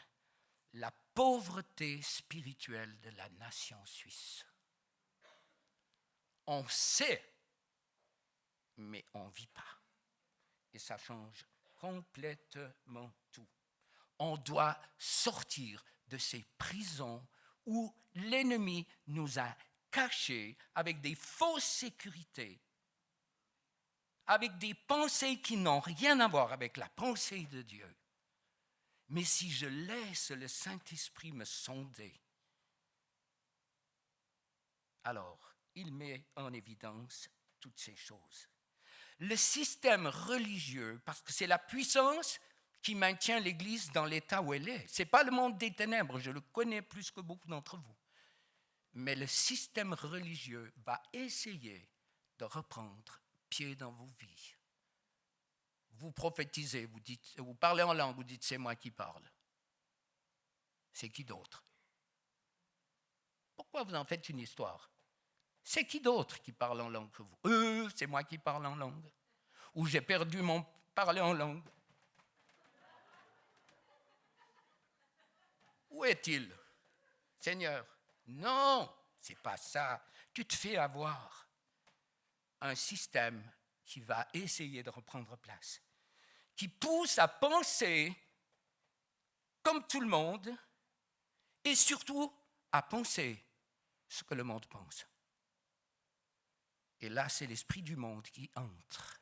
la pauvreté spirituelle de la nation suisse. On sait, mais on ne vit pas. Et ça change complètement tout. On doit sortir de ces prisons où l'ennemi nous a cachés avec des fausses sécurités, avec des pensées qui n'ont rien à voir avec la pensée de Dieu. Mais si je laisse le Saint-Esprit me sonder, alors il met en évidence toutes ces choses. Le système religieux, parce que c'est la puissance qui maintient l'Église dans l'état où elle est. Ce n'est pas le monde des ténèbres, je le connais plus que beaucoup d'entre vous. Mais le système religieux va essayer de reprendre pied dans vos vies. Vous prophétisez, vous parlez en langue, vous dites c'est moi qui parle. C'est qui d'autre? Pourquoi vous en faites une histoire? C'est qui d'autre qui parle en langue que vous? C'est moi qui parle en langue. Ou j'ai perdu mon parler en langue. Où est-il, Seigneur? Non, c'est pas ça. Tu te fais avoir. Un système qui va essayer de reprendre place, qui pousse à penser comme tout le monde et surtout à penser ce que le monde pense. Et là, c'est l'esprit du monde qui entre.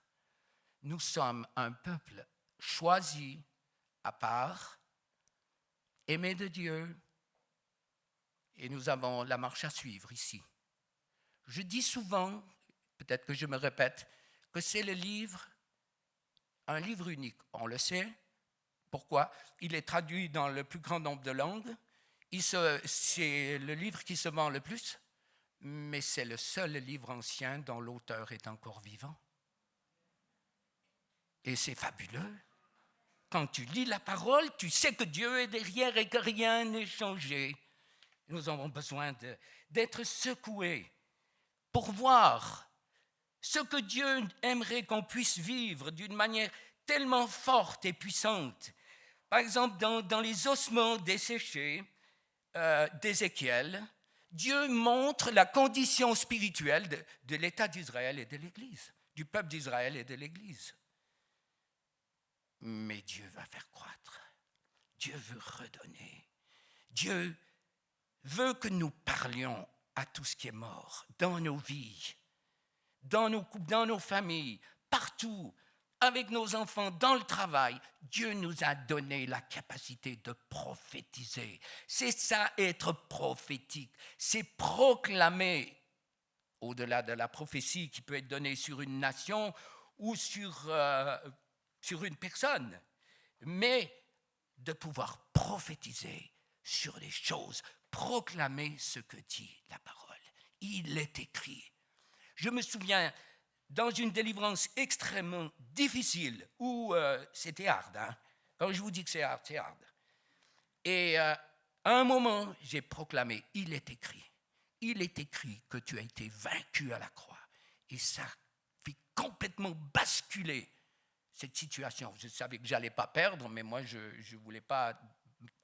Nous sommes un peuple choisi, à part, aimé de Dieu, et nous avons la marche à suivre ici. Je dis souvent, peut-être que je me répète, que c'est un livre unique. On le sait. Pourquoi? Il est traduit dans le plus grand nombre de langues. C'est le livre qui se vend le plus, mais c'est le seul livre ancien dont l'auteur est encore vivant. Et c'est fabuleux. Quand tu lis la parole, tu sais que Dieu est derrière et que rien n'est changé. Nous avons besoin d'être secoués pour voir ce que Dieu aimerait qu'on puisse vivre d'une manière tellement forte et puissante. Par exemple, dans les ossements desséchés d'Ézéchiel, Dieu montre la condition spirituelle de l'État d'Israël et de l'Église, du peuple d'Israël et de l'Église. Mais Dieu va faire croître. Dieu veut redonner. Dieu veut que nous parlions à tout ce qui est mort dans nos vies, dans nos couples, dans nos familles, partout, avec nos enfants, dans le travail. Dieu nous a donné la capacité de prophétiser. C'est ça, être prophétique. C'est proclamer, au-delà de la prophétie qui peut être donnée sur une nation ou sur une personne, mais de pouvoir prophétiser sur les choses, proclamer ce que dit la parole. Il est écrit. Je me souviens, dans une délivrance extrêmement difficile, où c'était hard, hein? Quand je vous dis que c'est hard, c'est hard. Et à un moment, j'ai proclamé, il est écrit que tu as été vaincu à la croix. Et ça fait complètement basculer cette situation. Je savais que je n'allais pas perdre, mais moi, je ne voulais pas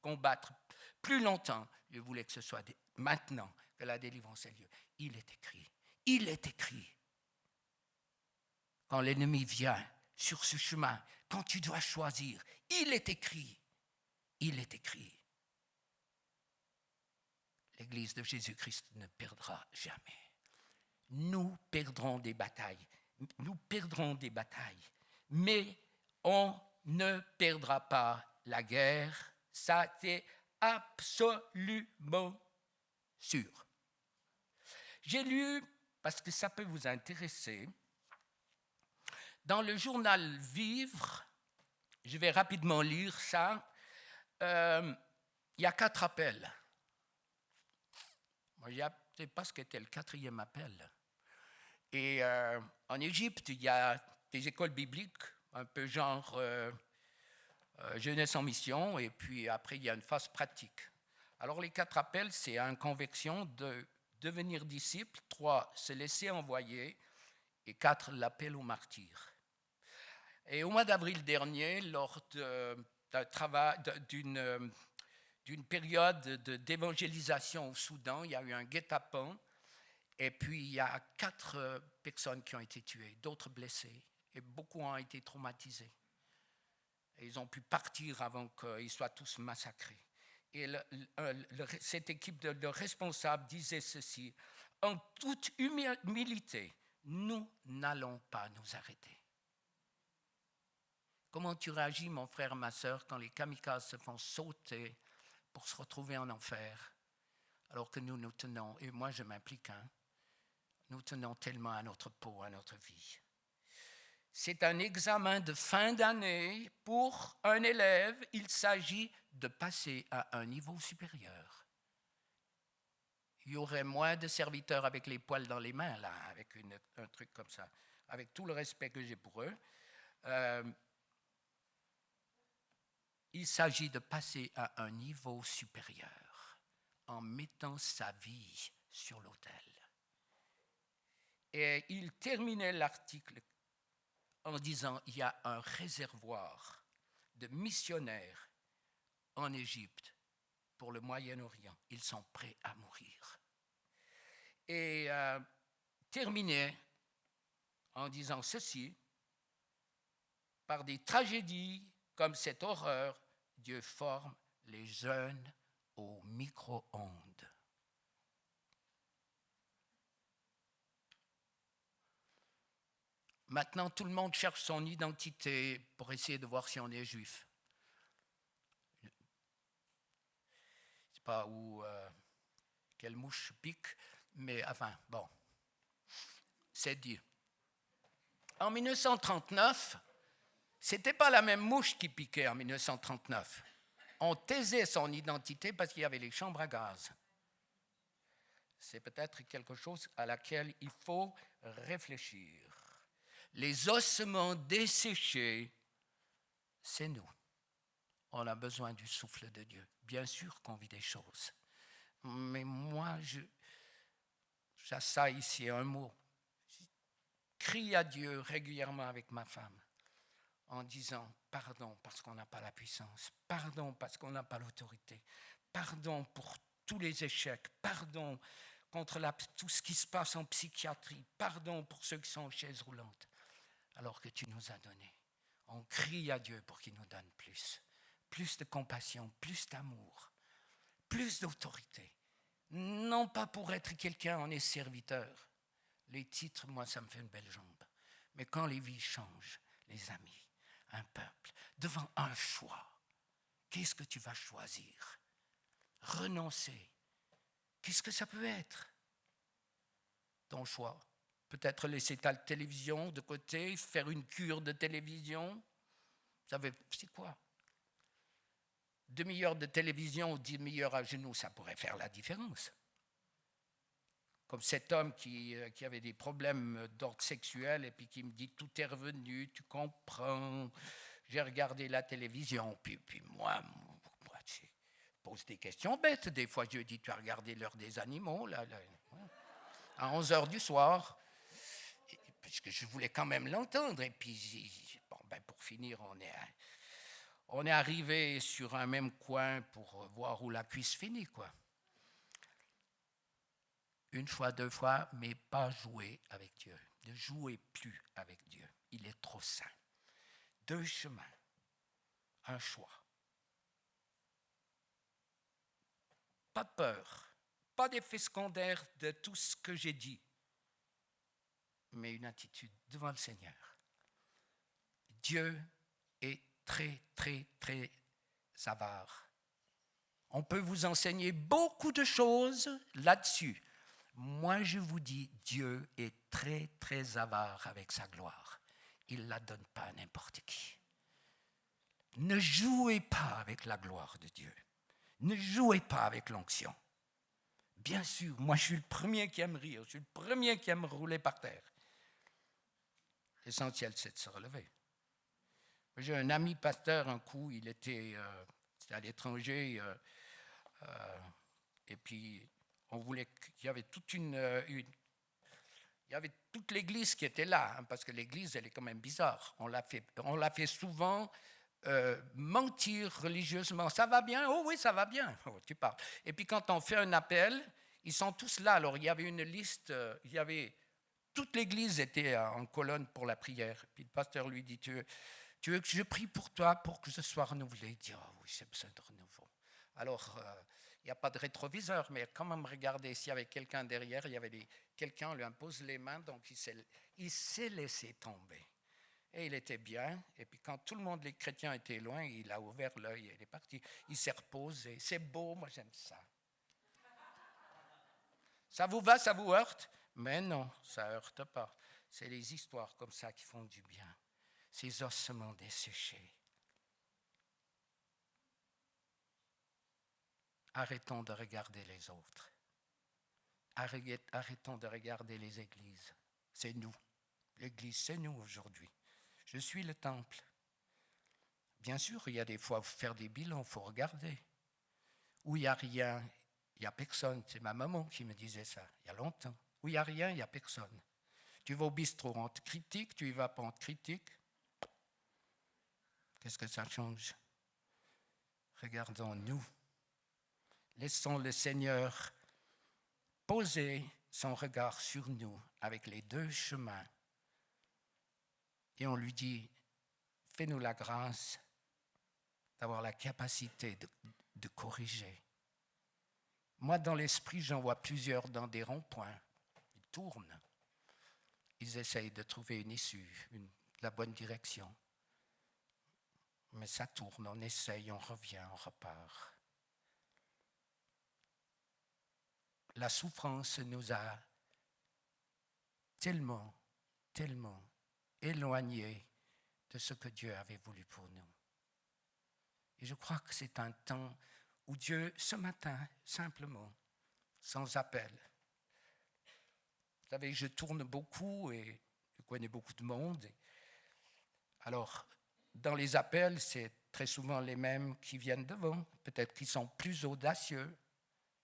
combattre plus longtemps. Je voulais que ce soit maintenant que la délivrance ait lieu. Il est écrit. Quand l'ennemi vient sur ce chemin, quand tu dois choisir, il est écrit. L'Église de Jésus-Christ ne perdra jamais. Nous perdrons des batailles, mais on ne perdra pas la guerre. Ça, c'est absolument sûr. J'ai lu, parce que ça peut vous intéresser, dans le journal Vivre, je vais rapidement lire ça, il y a 4 appels. Moi, je ne sais pas ce qu'était le 4e appel. Et en Égypte, il y a des écoles bibliques, un peu genre jeunesse en mission, et puis après, il y a une phase pratique. Alors, les 4 appels, c'est une conviction de devenir disciple, 3, se laisser envoyer, et 4, l'appel au martyr. Et au mois d'avril dernier, lors d'une période d'évangélisation au Soudan, il y a eu un guet-apens, et puis il y a 4 personnes qui ont été tuées, d'autres blessées, et beaucoup ont été traumatisés. Et ils ont pu partir avant qu'ils soient tous massacrés. Et cette équipe de responsables disait ceci: en toute humilité, nous n'allons pas nous arrêter. Comment tu réagis, mon frère, ma sœur, quand les kamikazes se font sauter pour se retrouver en enfer, alors que nous tenons, et moi je m'implique, nous tenons tellement à notre peau, à notre vie. C'est un examen de fin d'année pour un élève. Il s'agit de passer à un niveau supérieur. Il y aurait moins de serviteurs avec les poils dans les mains, là, avec un truc comme ça, avec tout le respect que j'ai pour eux. Il s'agit de passer à un niveau supérieur en mettant sa vie sur l'autel. Et il terminait l'article en disant: il y a un réservoir de missionnaires en Égypte pour le Moyen-Orient. Ils sont prêts à mourir. Et terminait en disant ceci: par des tragédies comme cette horreur, Dieu forme les jeunes au micro-ondes. Maintenant, tout le monde cherche son identité pour essayer de voir si on est juif. Je ne sais pas où, quelle mouche pique, mais enfin, bon, c'est dit. En 1939, ce n'était pas la même mouche qui piquait en 1939. On taisait son identité parce qu'il y avait les chambres à gaz. C'est peut-être quelque chose à laquelle il faut réfléchir. Les ossements desséchés, c'est nous. On a besoin du souffle de Dieu. Bien sûr qu'on vit des choses. Mais moi, j'assaille ici un mot. Je crie à Dieu régulièrement avec ma femme en disant pardon parce qu'on n'a pas la puissance, pardon parce qu'on n'a pas l'autorité, pardon pour tous les échecs, pardon contre tout ce qui se passe en psychiatrie, pardon pour ceux qui sont en chaise roulante. Alors que tu nous as donné. On crie à Dieu pour qu'il nous donne plus. Plus de compassion, plus d'amour, plus d'autorité. Non pas pour être quelqu'un, on est serviteur. Les titres, moi, ça me fait une belle jambe. Mais quand les vies changent, les amis, un peuple, devant un choix, qu'est-ce que tu vas choisir? Renoncer. Qu'est-ce que ça peut être? Ton choix. Peut-être laisser ta télévision de côté, faire une cure de télévision. Vous savez, c'est quoi? 2 heures de télévision ou 10 heures à genoux, ça pourrait faire la différence. Comme cet homme qui avait des problèmes d'ordre sexuel et puis qui me dit: tout est revenu, tu comprends, j'ai regardé la télévision, puis moi je pose des questions bêtes. Des fois, je dis: tu as regardé l'heure des animaux, là à 11h du soir. Puisque je voulais quand même l'entendre. Et puis, bon, pour finir, on est arrivé sur un même coin pour voir où la cuisse finit, quoi. Une fois, 2 fois, mais pas jouer avec Dieu. Ne jouez plus avec Dieu. Il est trop saint. 2 chemins, un choix. Pas de peur, pas d'effet secondaire de tout ce que j'ai dit, mais une attitude devant le Seigneur. Dieu est très, très, très avare. On peut vous enseigner beaucoup de choses là-dessus. Moi, je vous dis, Dieu est très, très avare avec sa gloire. Il ne la donne pas à n'importe qui. Ne jouez pas avec la gloire de Dieu. Ne jouez pas avec l'onction. Bien sûr, moi je suis le premier qui aime rire, je suis le premier qui aime rouler par terre. L'essentiel, c'est de se relever. J'ai un ami pasteur, un coup, il était à l'étranger, et puis on voulait qu'il y avait il y avait toute l'église qui était là, hein, parce que l'église, elle est quand même bizarre. On l'a fait souvent mentir religieusement. Ça va bien? Oh oui, ça va bien. Oh, tu parles. Et puis quand on fait un appel, ils sont tous là. Alors il y avait une liste, toute l'église était en colonne pour la prière. Puis le pasteur lui dit, tu veux que je prie pour toi pour que ce soit renouvelé? Il dit, oh oui, j'ai besoin de renouveau. Alors, il n'y a pas de rétroviseur, mais quand même regarder s'il y avait quelqu'un derrière, quelqu'un lui impose les mains, donc il s'est laissé tomber. Et il était bien, et puis quand tout le monde, les chrétiens étaient loin, il a ouvert l'œil et il est parti. Il s'est reposé. C'est beau, moi j'aime ça. Ça vous va, ça vous heurte? Mais non, ça ne heurte pas. C'est les histoires comme ça qui font du bien. Ces ossements desséchés. Arrêtons de regarder les autres. Arrêtons de regarder les églises. C'est nous. L'église, c'est nous aujourd'hui. Je suis le temple. Bien sûr, il y a des fois, il faut faire des bilans, il faut regarder. Où il n'y a rien, il n'y a personne. C'est ma maman qui me disait ça, il y a longtemps. Où il n'y a rien, il n'y a personne. Tu vas au bistrot, on te critique, tu y vas pas, on te critique. Qu'est-ce que ça change? Regardons-nous. Laissons le Seigneur poser son regard sur nous avec les deux chemins. Et on lui dit, fais-nous la grâce d'avoir la capacité de corriger. Moi, dans l'esprit, j'en vois plusieurs dans des ronds-points. Ils tournent. Ils essayent de trouver une issue, la bonne direction. Mais ça tourne, on essaye, on revient, on repart. La souffrance nous a tellement éloignés de ce que Dieu avait voulu pour nous. Et je crois que c'est un temps où Dieu, ce matin, simplement, sans appel. Vous savez, je tourne beaucoup et je connais beaucoup de monde. Alors, dans les appels, c'est très souvent les mêmes qui viennent devant. Peut-être qu'ils sont plus audacieux.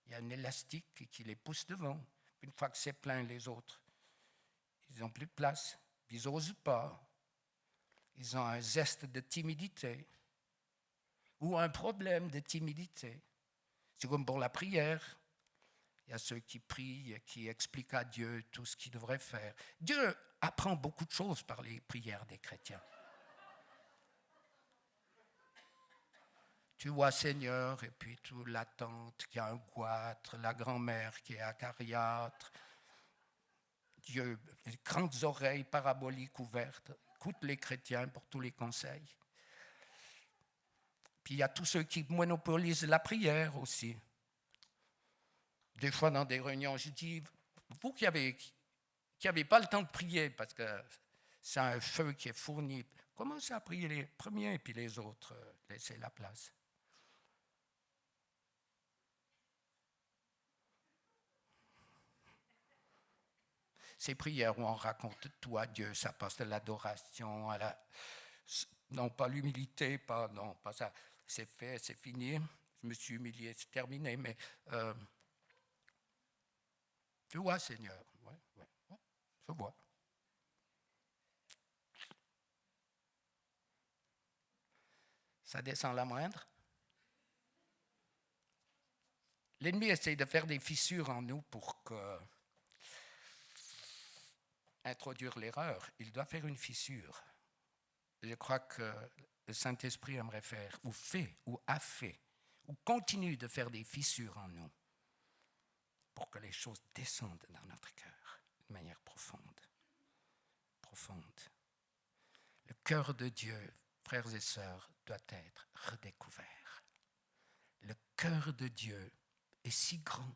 Il y a un élastique qui les pousse devant. Une fois que c'est plein, les autres, ils n'ont plus de place. Ils n'osent pas. Ils ont un zeste de timidité ou un problème de timidité. C'est comme pour la prière. Il y a ceux qui prient, qui expliquent à Dieu tout ce qu'il devrait faire. Dieu apprend beaucoup de choses par les prières des chrétiens. Tu vois Seigneur, et puis toute la tante qui a un goitre, la grand-mère qui est acariâtre, Dieu, les grandes oreilles paraboliques ouvertes, écoute les chrétiens pour tous les conseils. Puis il y a tous ceux qui monopolisent la prière aussi. Des fois dans des réunions, je dis, vous qui n'avez pas le temps de prier, parce que c'est un feu qui est fourni, commencez à prier les premiers et puis les autres, laissez la place. Ces prières où on raconte tout à Dieu, ça passe de l'adoration à la... Non, pas l'humilité, pas ça. C'est fait, c'est fini. Je me suis humilié, c'est terminé, mais... tu vois, Seigneur, ouais, je vois. Ça descend la moindre. L'ennemi essaie de faire des fissures en nous pour introduire l'erreur. Il doit faire une fissure. Je crois que le Saint-Esprit aimerait faire, ou fait, ou a fait, ou continue de faire des fissures en nous pour que les choses descendent dans notre cœur de manière profonde. Profonde. Le cœur de Dieu, frères et sœurs, doit être redécouvert. Le cœur de Dieu est si grand.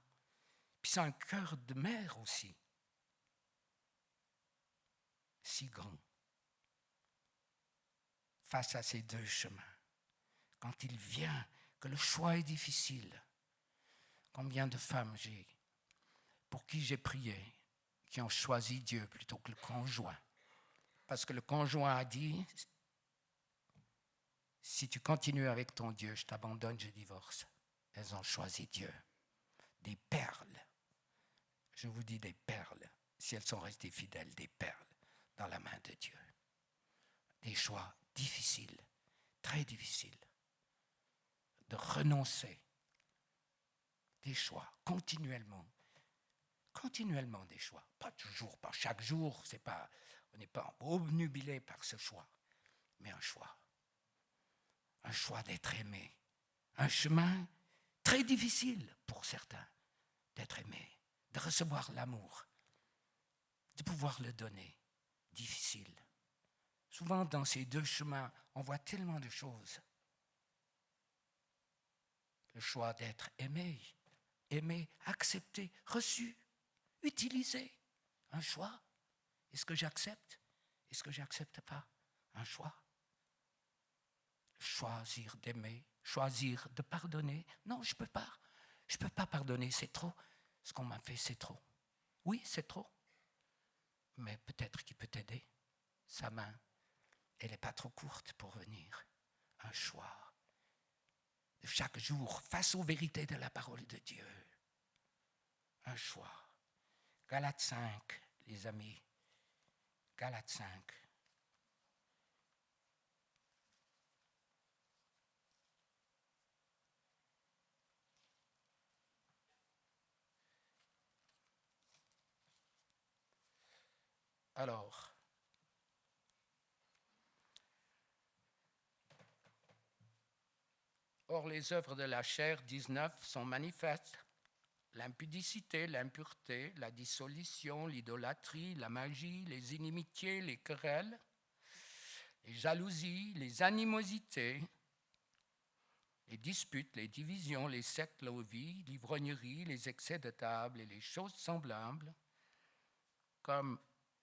Puis c'est un cœur de mère aussi. Si grand. Face à ces deux chemins. Quand il vient, que le choix est difficile. Combien de femmes j'ai pour qui j'ai prié, qui ont choisi Dieu plutôt que le conjoint. Parce que le conjoint a dit, si tu continues avec ton Dieu, je t'abandonne, je divorce. Elles ont choisi Dieu. Des perles. Je vous dis des perles. Si elles sont restées fidèles, des perles dans la main de Dieu. Des choix difficiles, très difficiles. De renoncer. Des choix, continuellement. Continuellement des choix. Pas toujours, pas chaque jour. On n'est pas obnubilé par ce choix. Mais un choix. Un choix d'être aimé. Un chemin très difficile pour certains d'être aimé. De recevoir l'amour. De pouvoir le donner. Difficile. Souvent, dans ces deux chemins, on voit tellement de choses. Le choix d'être aimé, accepté, reçu, utilisé. Un choix. Est-ce que j'accepte? Est-ce que j'accepte pas? Un choix. Choisir d'aimer, choisir de pardonner. Non, je ne peux pas. Je ne peux pas pardonner, c'est trop. Ce qu'on m'a fait, c'est trop. Oui, c'est trop. Mais peut-être qu'il peut t'aider. Sa main, elle n'est pas trop courte pour venir. Un choix. Chaque jour, face aux vérités de la parole de Dieu. Un choix. Galates 5, les amis. Galates 5. Alors, or les œuvres de la chair, 19, sont manifestes. L'impudicité, l'impureté, la dissolution, l'idolâtrie, la magie, les inimitiés, les querelles, les jalousies, les animosités, les disputes, les divisions, les sectes, l'envie, l'ivrognerie, les excès de table et les choses semblables, comme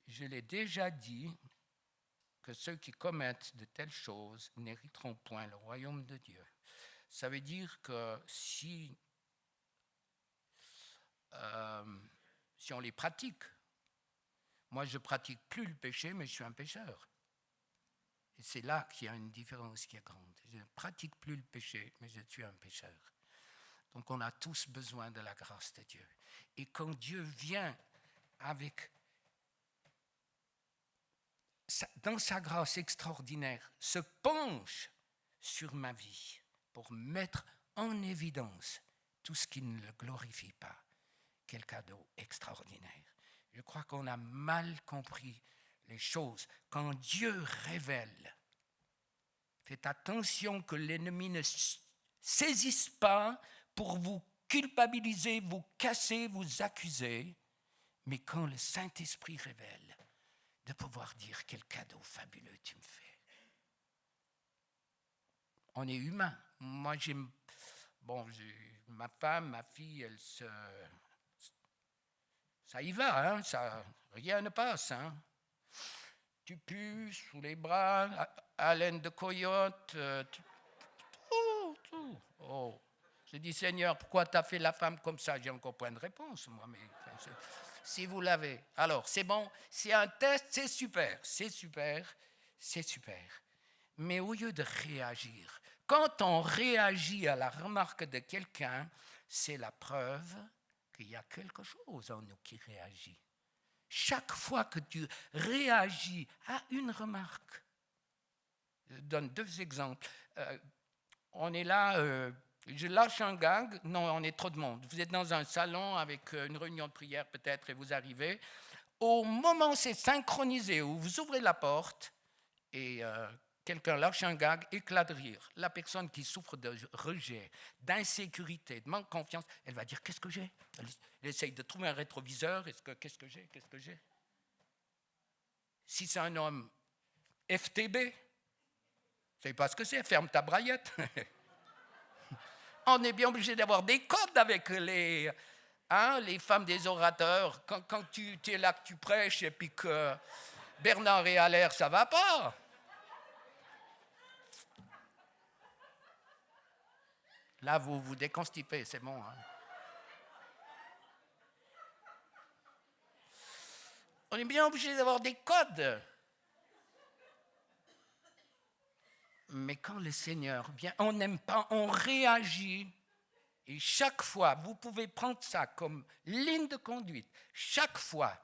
je l'ai déjà dit, que ceux qui commettent de telles choses n'hériteront point le royaume de Dieu. Ça veut dire que si on les pratique, moi je ne pratique plus le péché, mais je suis un pécheur. Et c'est là qu'il y a une différence qui est grande. Je ne pratique plus le péché, mais je suis un pécheur. Donc on a tous besoin de la grâce de Dieu. Et quand Dieu vient avec, dans sa grâce extraordinaire, se penche sur ma vie pour mettre en évidence tout ce qui ne le glorifie pas, quel cadeau extraordinaire. Je crois qu'on a mal compris les choses. Quand Dieu révèle, faites attention que l'ennemi ne saisisse pas pour vous culpabiliser, vous casser, vous accuser, mais quand le Saint-Esprit révèle, de pouvoir dire quel cadeau fabuleux tu me fais. On est humain. Moi, j'ai ma femme, ma fille, ça y va, hein, rien ne passe. Hein. Tu pues sous les bras, haleine de coyote, tout. Oh. Je dis, Seigneur, pourquoi tu as fait la femme comme ça? J'ai encore point de réponse, moi, mais si vous l'avez. Alors, c'est bon, c'est un test, c'est super. Mais au lieu de réagir, quand on réagit à la remarque de quelqu'un, c'est la preuve qu'il y a quelque chose en nous qui réagit. Chaque fois que tu réagis à une remarque, je donne 2 exemples. On est là, je lâche un gag, non, on est trop de monde. Vous êtes dans un salon avec une réunion de prière peut-être et vous arrivez. Au moment où c'est synchronisé, où vous ouvrez la porte et quelqu'un lâche un gag, éclat de rire. La personne qui souffre de rejet, d'insécurité, de manque de confiance, elle va dire « Qu'est-ce que j'ai ?» Elle essaye de trouver un rétroviseur. Qu'est-ce que j'ai? Si c'est un homme FTB, vous ne savez pas ce que c'est, ferme ta braillette. On est bien obligé d'avoir des codes avec les femmes des orateurs. Quand tu es là, que tu prêches et puis que Bernard est à l'air, ça ne va pas. Là, vous vous déconstipez, c'est bon. Hein. On est bien obligé d'avoir des codes. Mais quand le Seigneur vient, on n'aime pas, on réagit. Et chaque fois, vous pouvez prendre ça comme ligne de conduite. Chaque fois,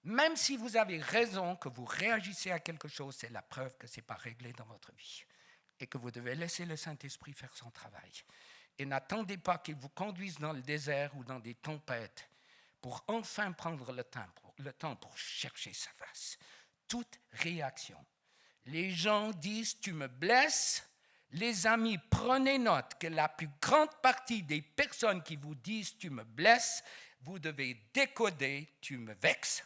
même si vous avez raison que vous réagissez à quelque chose, c'est la preuve que ce n'est pas réglé dans votre vie. Et que vous devez laisser le Saint-Esprit faire son travail. Et n'attendez pas qu'il vous conduise dans le désert ou dans des tempêtes pour enfin prendre le temps pour chercher sa face. Toute réaction. Les gens disent « tu me blesses ». Les amis, prenez note que la plus grande partie des personnes qui vous disent « tu me blesses », vous devez décoder « tu me vexes ».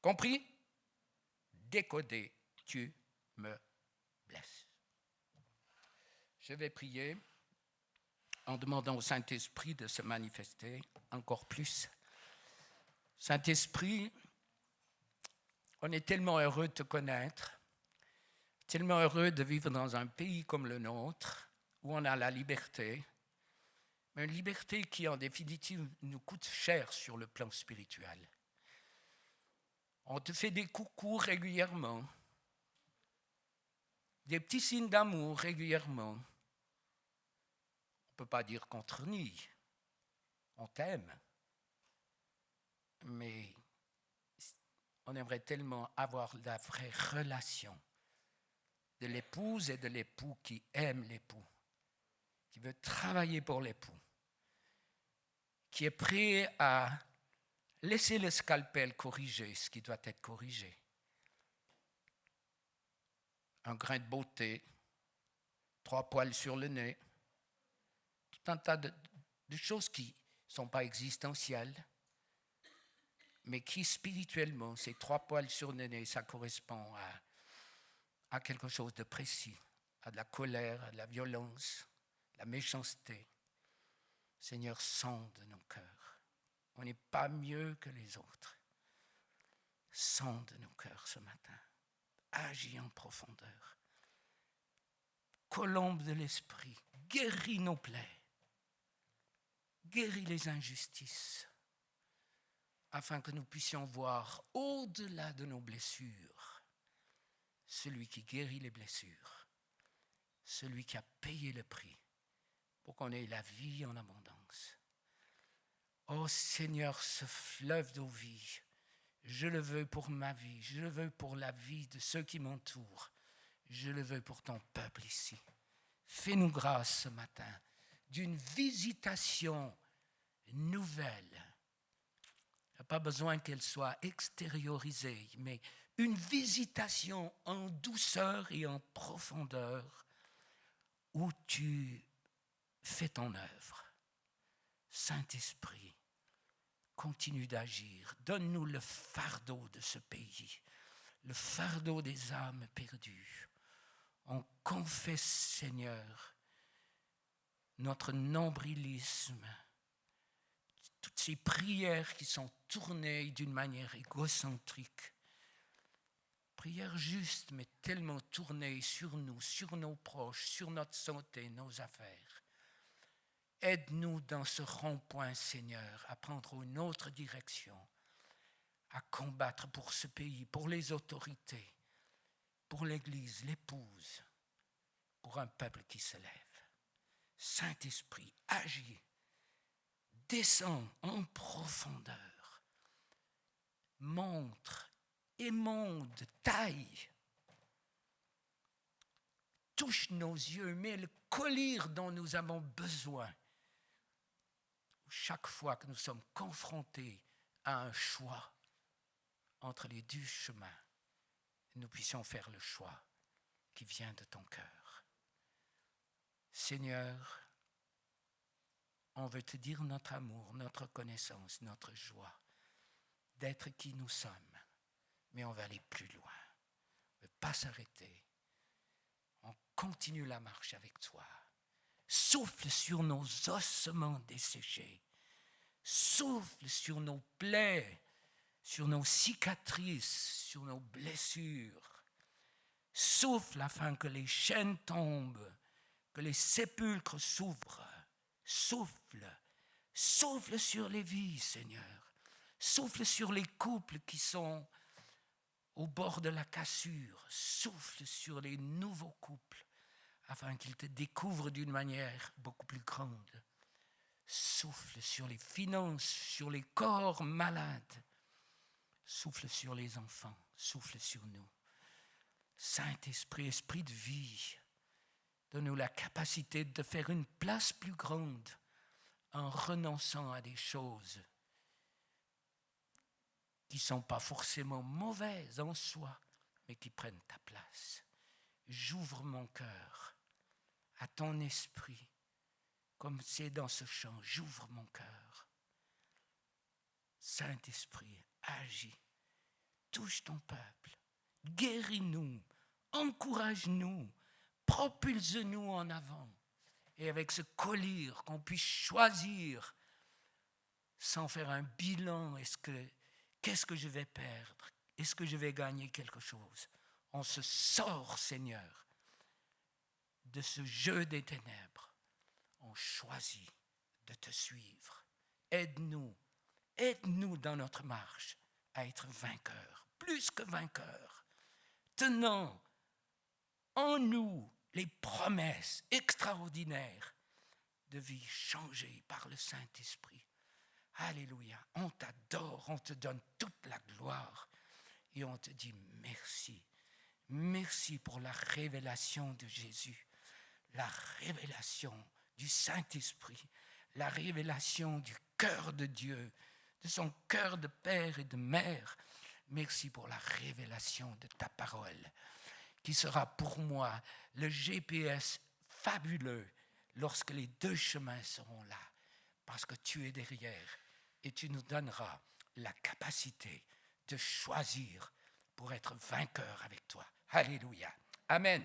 Compris? Décoder « tu me blesses ». Je vais prier en demandant au Saint-Esprit de se manifester encore plus. Saint-Esprit, on est tellement heureux de te connaître, tellement heureux de vivre dans un pays comme le nôtre, où on a la liberté, mais une liberté qui, en définitive, nous coûte cher sur le plan spirituel. On te fait des coucous régulièrement, des petits signes d'amour régulièrement. On ne peut pas dire qu'on te renie, on t'aime, mais on aimerait tellement avoir la vraie relation de l'épouse et de l'époux qui aime l'époux, qui veut travailler pour l'époux, qui est prêt à laisser le scalpel corriger ce qui doit être corrigé. Un grain de beauté, 3 poils sur le nez, tout un tas de choses qui ne sont pas existentielles, mais qui spirituellement, ces 3 poils sur le nez, ça correspond à quelque chose de précis, à de la colère, à de la violence, la méchanceté. Seigneur, sonde nos cœurs. On n'est pas mieux que les autres. Sonde nos cœurs ce matin. Agis en profondeur. Colombe de l'esprit, guéris nos plaies. Guéris les injustices, afin que nous puissions voir au-delà de nos blessures celui qui guérit les blessures, celui qui a payé le prix pour qu'on ait la vie en abondance. Ô Seigneur, ce fleuve d'eau vie, je le veux pour ma vie, je le veux pour la vie de ceux qui m'entourent, je le veux pour ton peuple ici. Fais-nous grâce ce matin d'une visitation nouvelle. Il n'y a pas besoin qu'elle soit extériorisée, mais une visitation en douceur et en profondeur où tu fais ton œuvre. Saint-Esprit, continue d'agir. Donne-nous le fardeau de ce pays, le fardeau des âmes perdues. On confesse, Seigneur, notre nombrilisme, toutes ces prières qui sont tournées d'une manière égocentrique. Prières justes, mais tellement tournées sur nous, sur nos proches, sur notre santé, nos affaires. Aide-nous dans ce rond-point, Seigneur, à prendre une autre direction, à combattre pour ce pays, pour les autorités, pour l'Église, l'épouse, pour un peuple qui se lève. Saint-Esprit, agis, descends en profondeur, montre, émonde, taille, touche nos yeux, mets le collier dont nous avons besoin. Chaque fois que nous sommes confrontés à un choix entre les 2 chemins, nous puissions faire le choix qui vient de ton cœur. Seigneur, on veut te dire notre amour, notre reconnaissance, notre joie d'être qui nous sommes, mais on va aller plus loin. On ne veut pas s'arrêter. On continue la marche avec toi. Souffle sur nos ossements desséchés. Souffle sur nos plaies, sur nos cicatrices, sur nos blessures. Souffle afin que les chaînes tombent, que les sépulcres s'ouvrent. Souffle, souffle sur les vies, Seigneur. Souffle sur les couples qui sont au bord de la cassure. Souffle sur les nouveaux couples afin qu'ils te découvrent d'une manière beaucoup plus grande. Souffle sur les finances, sur les corps malades. Souffle sur les enfants, souffle sur nous. Saint-Esprit, Esprit de vie, donne-nous la capacité de faire une place plus grande en renonçant à des choses qui ne sont pas forcément mauvaises en soi, mais qui prennent ta place. J'ouvre mon cœur à ton esprit, comme c'est dans ce chant, j'ouvre mon cœur. Saint-Esprit, agis, touche ton peuple, guéris-nous, encourage-nous, propulse-nous en avant. Et avec ce collier, qu'on puisse choisir sans faire un bilan, qu'est-ce que je vais perdre? Est-ce que je vais gagner quelque chose? On se sort, Seigneur, de ce jeu des ténèbres. On choisit de te suivre. Aide-nous dans notre marche à être vainqueurs, plus que vainqueurs, tenant en nous les promesses extraordinaires de vie changée par le Saint-Esprit. Alléluia, on t'adore, on te donne toute la gloire et on te dit merci. Merci pour la révélation de Jésus, la révélation du Saint-Esprit, la révélation du cœur de Dieu, de son cœur de père et de mère. Merci pour la révélation de ta parole, qui sera pour moi le GPS fabuleux lorsque les deux chemins seront là, parce que tu es derrière et tu nous donneras la capacité de choisir pour être vainqueur avec toi. Alléluia. Amen.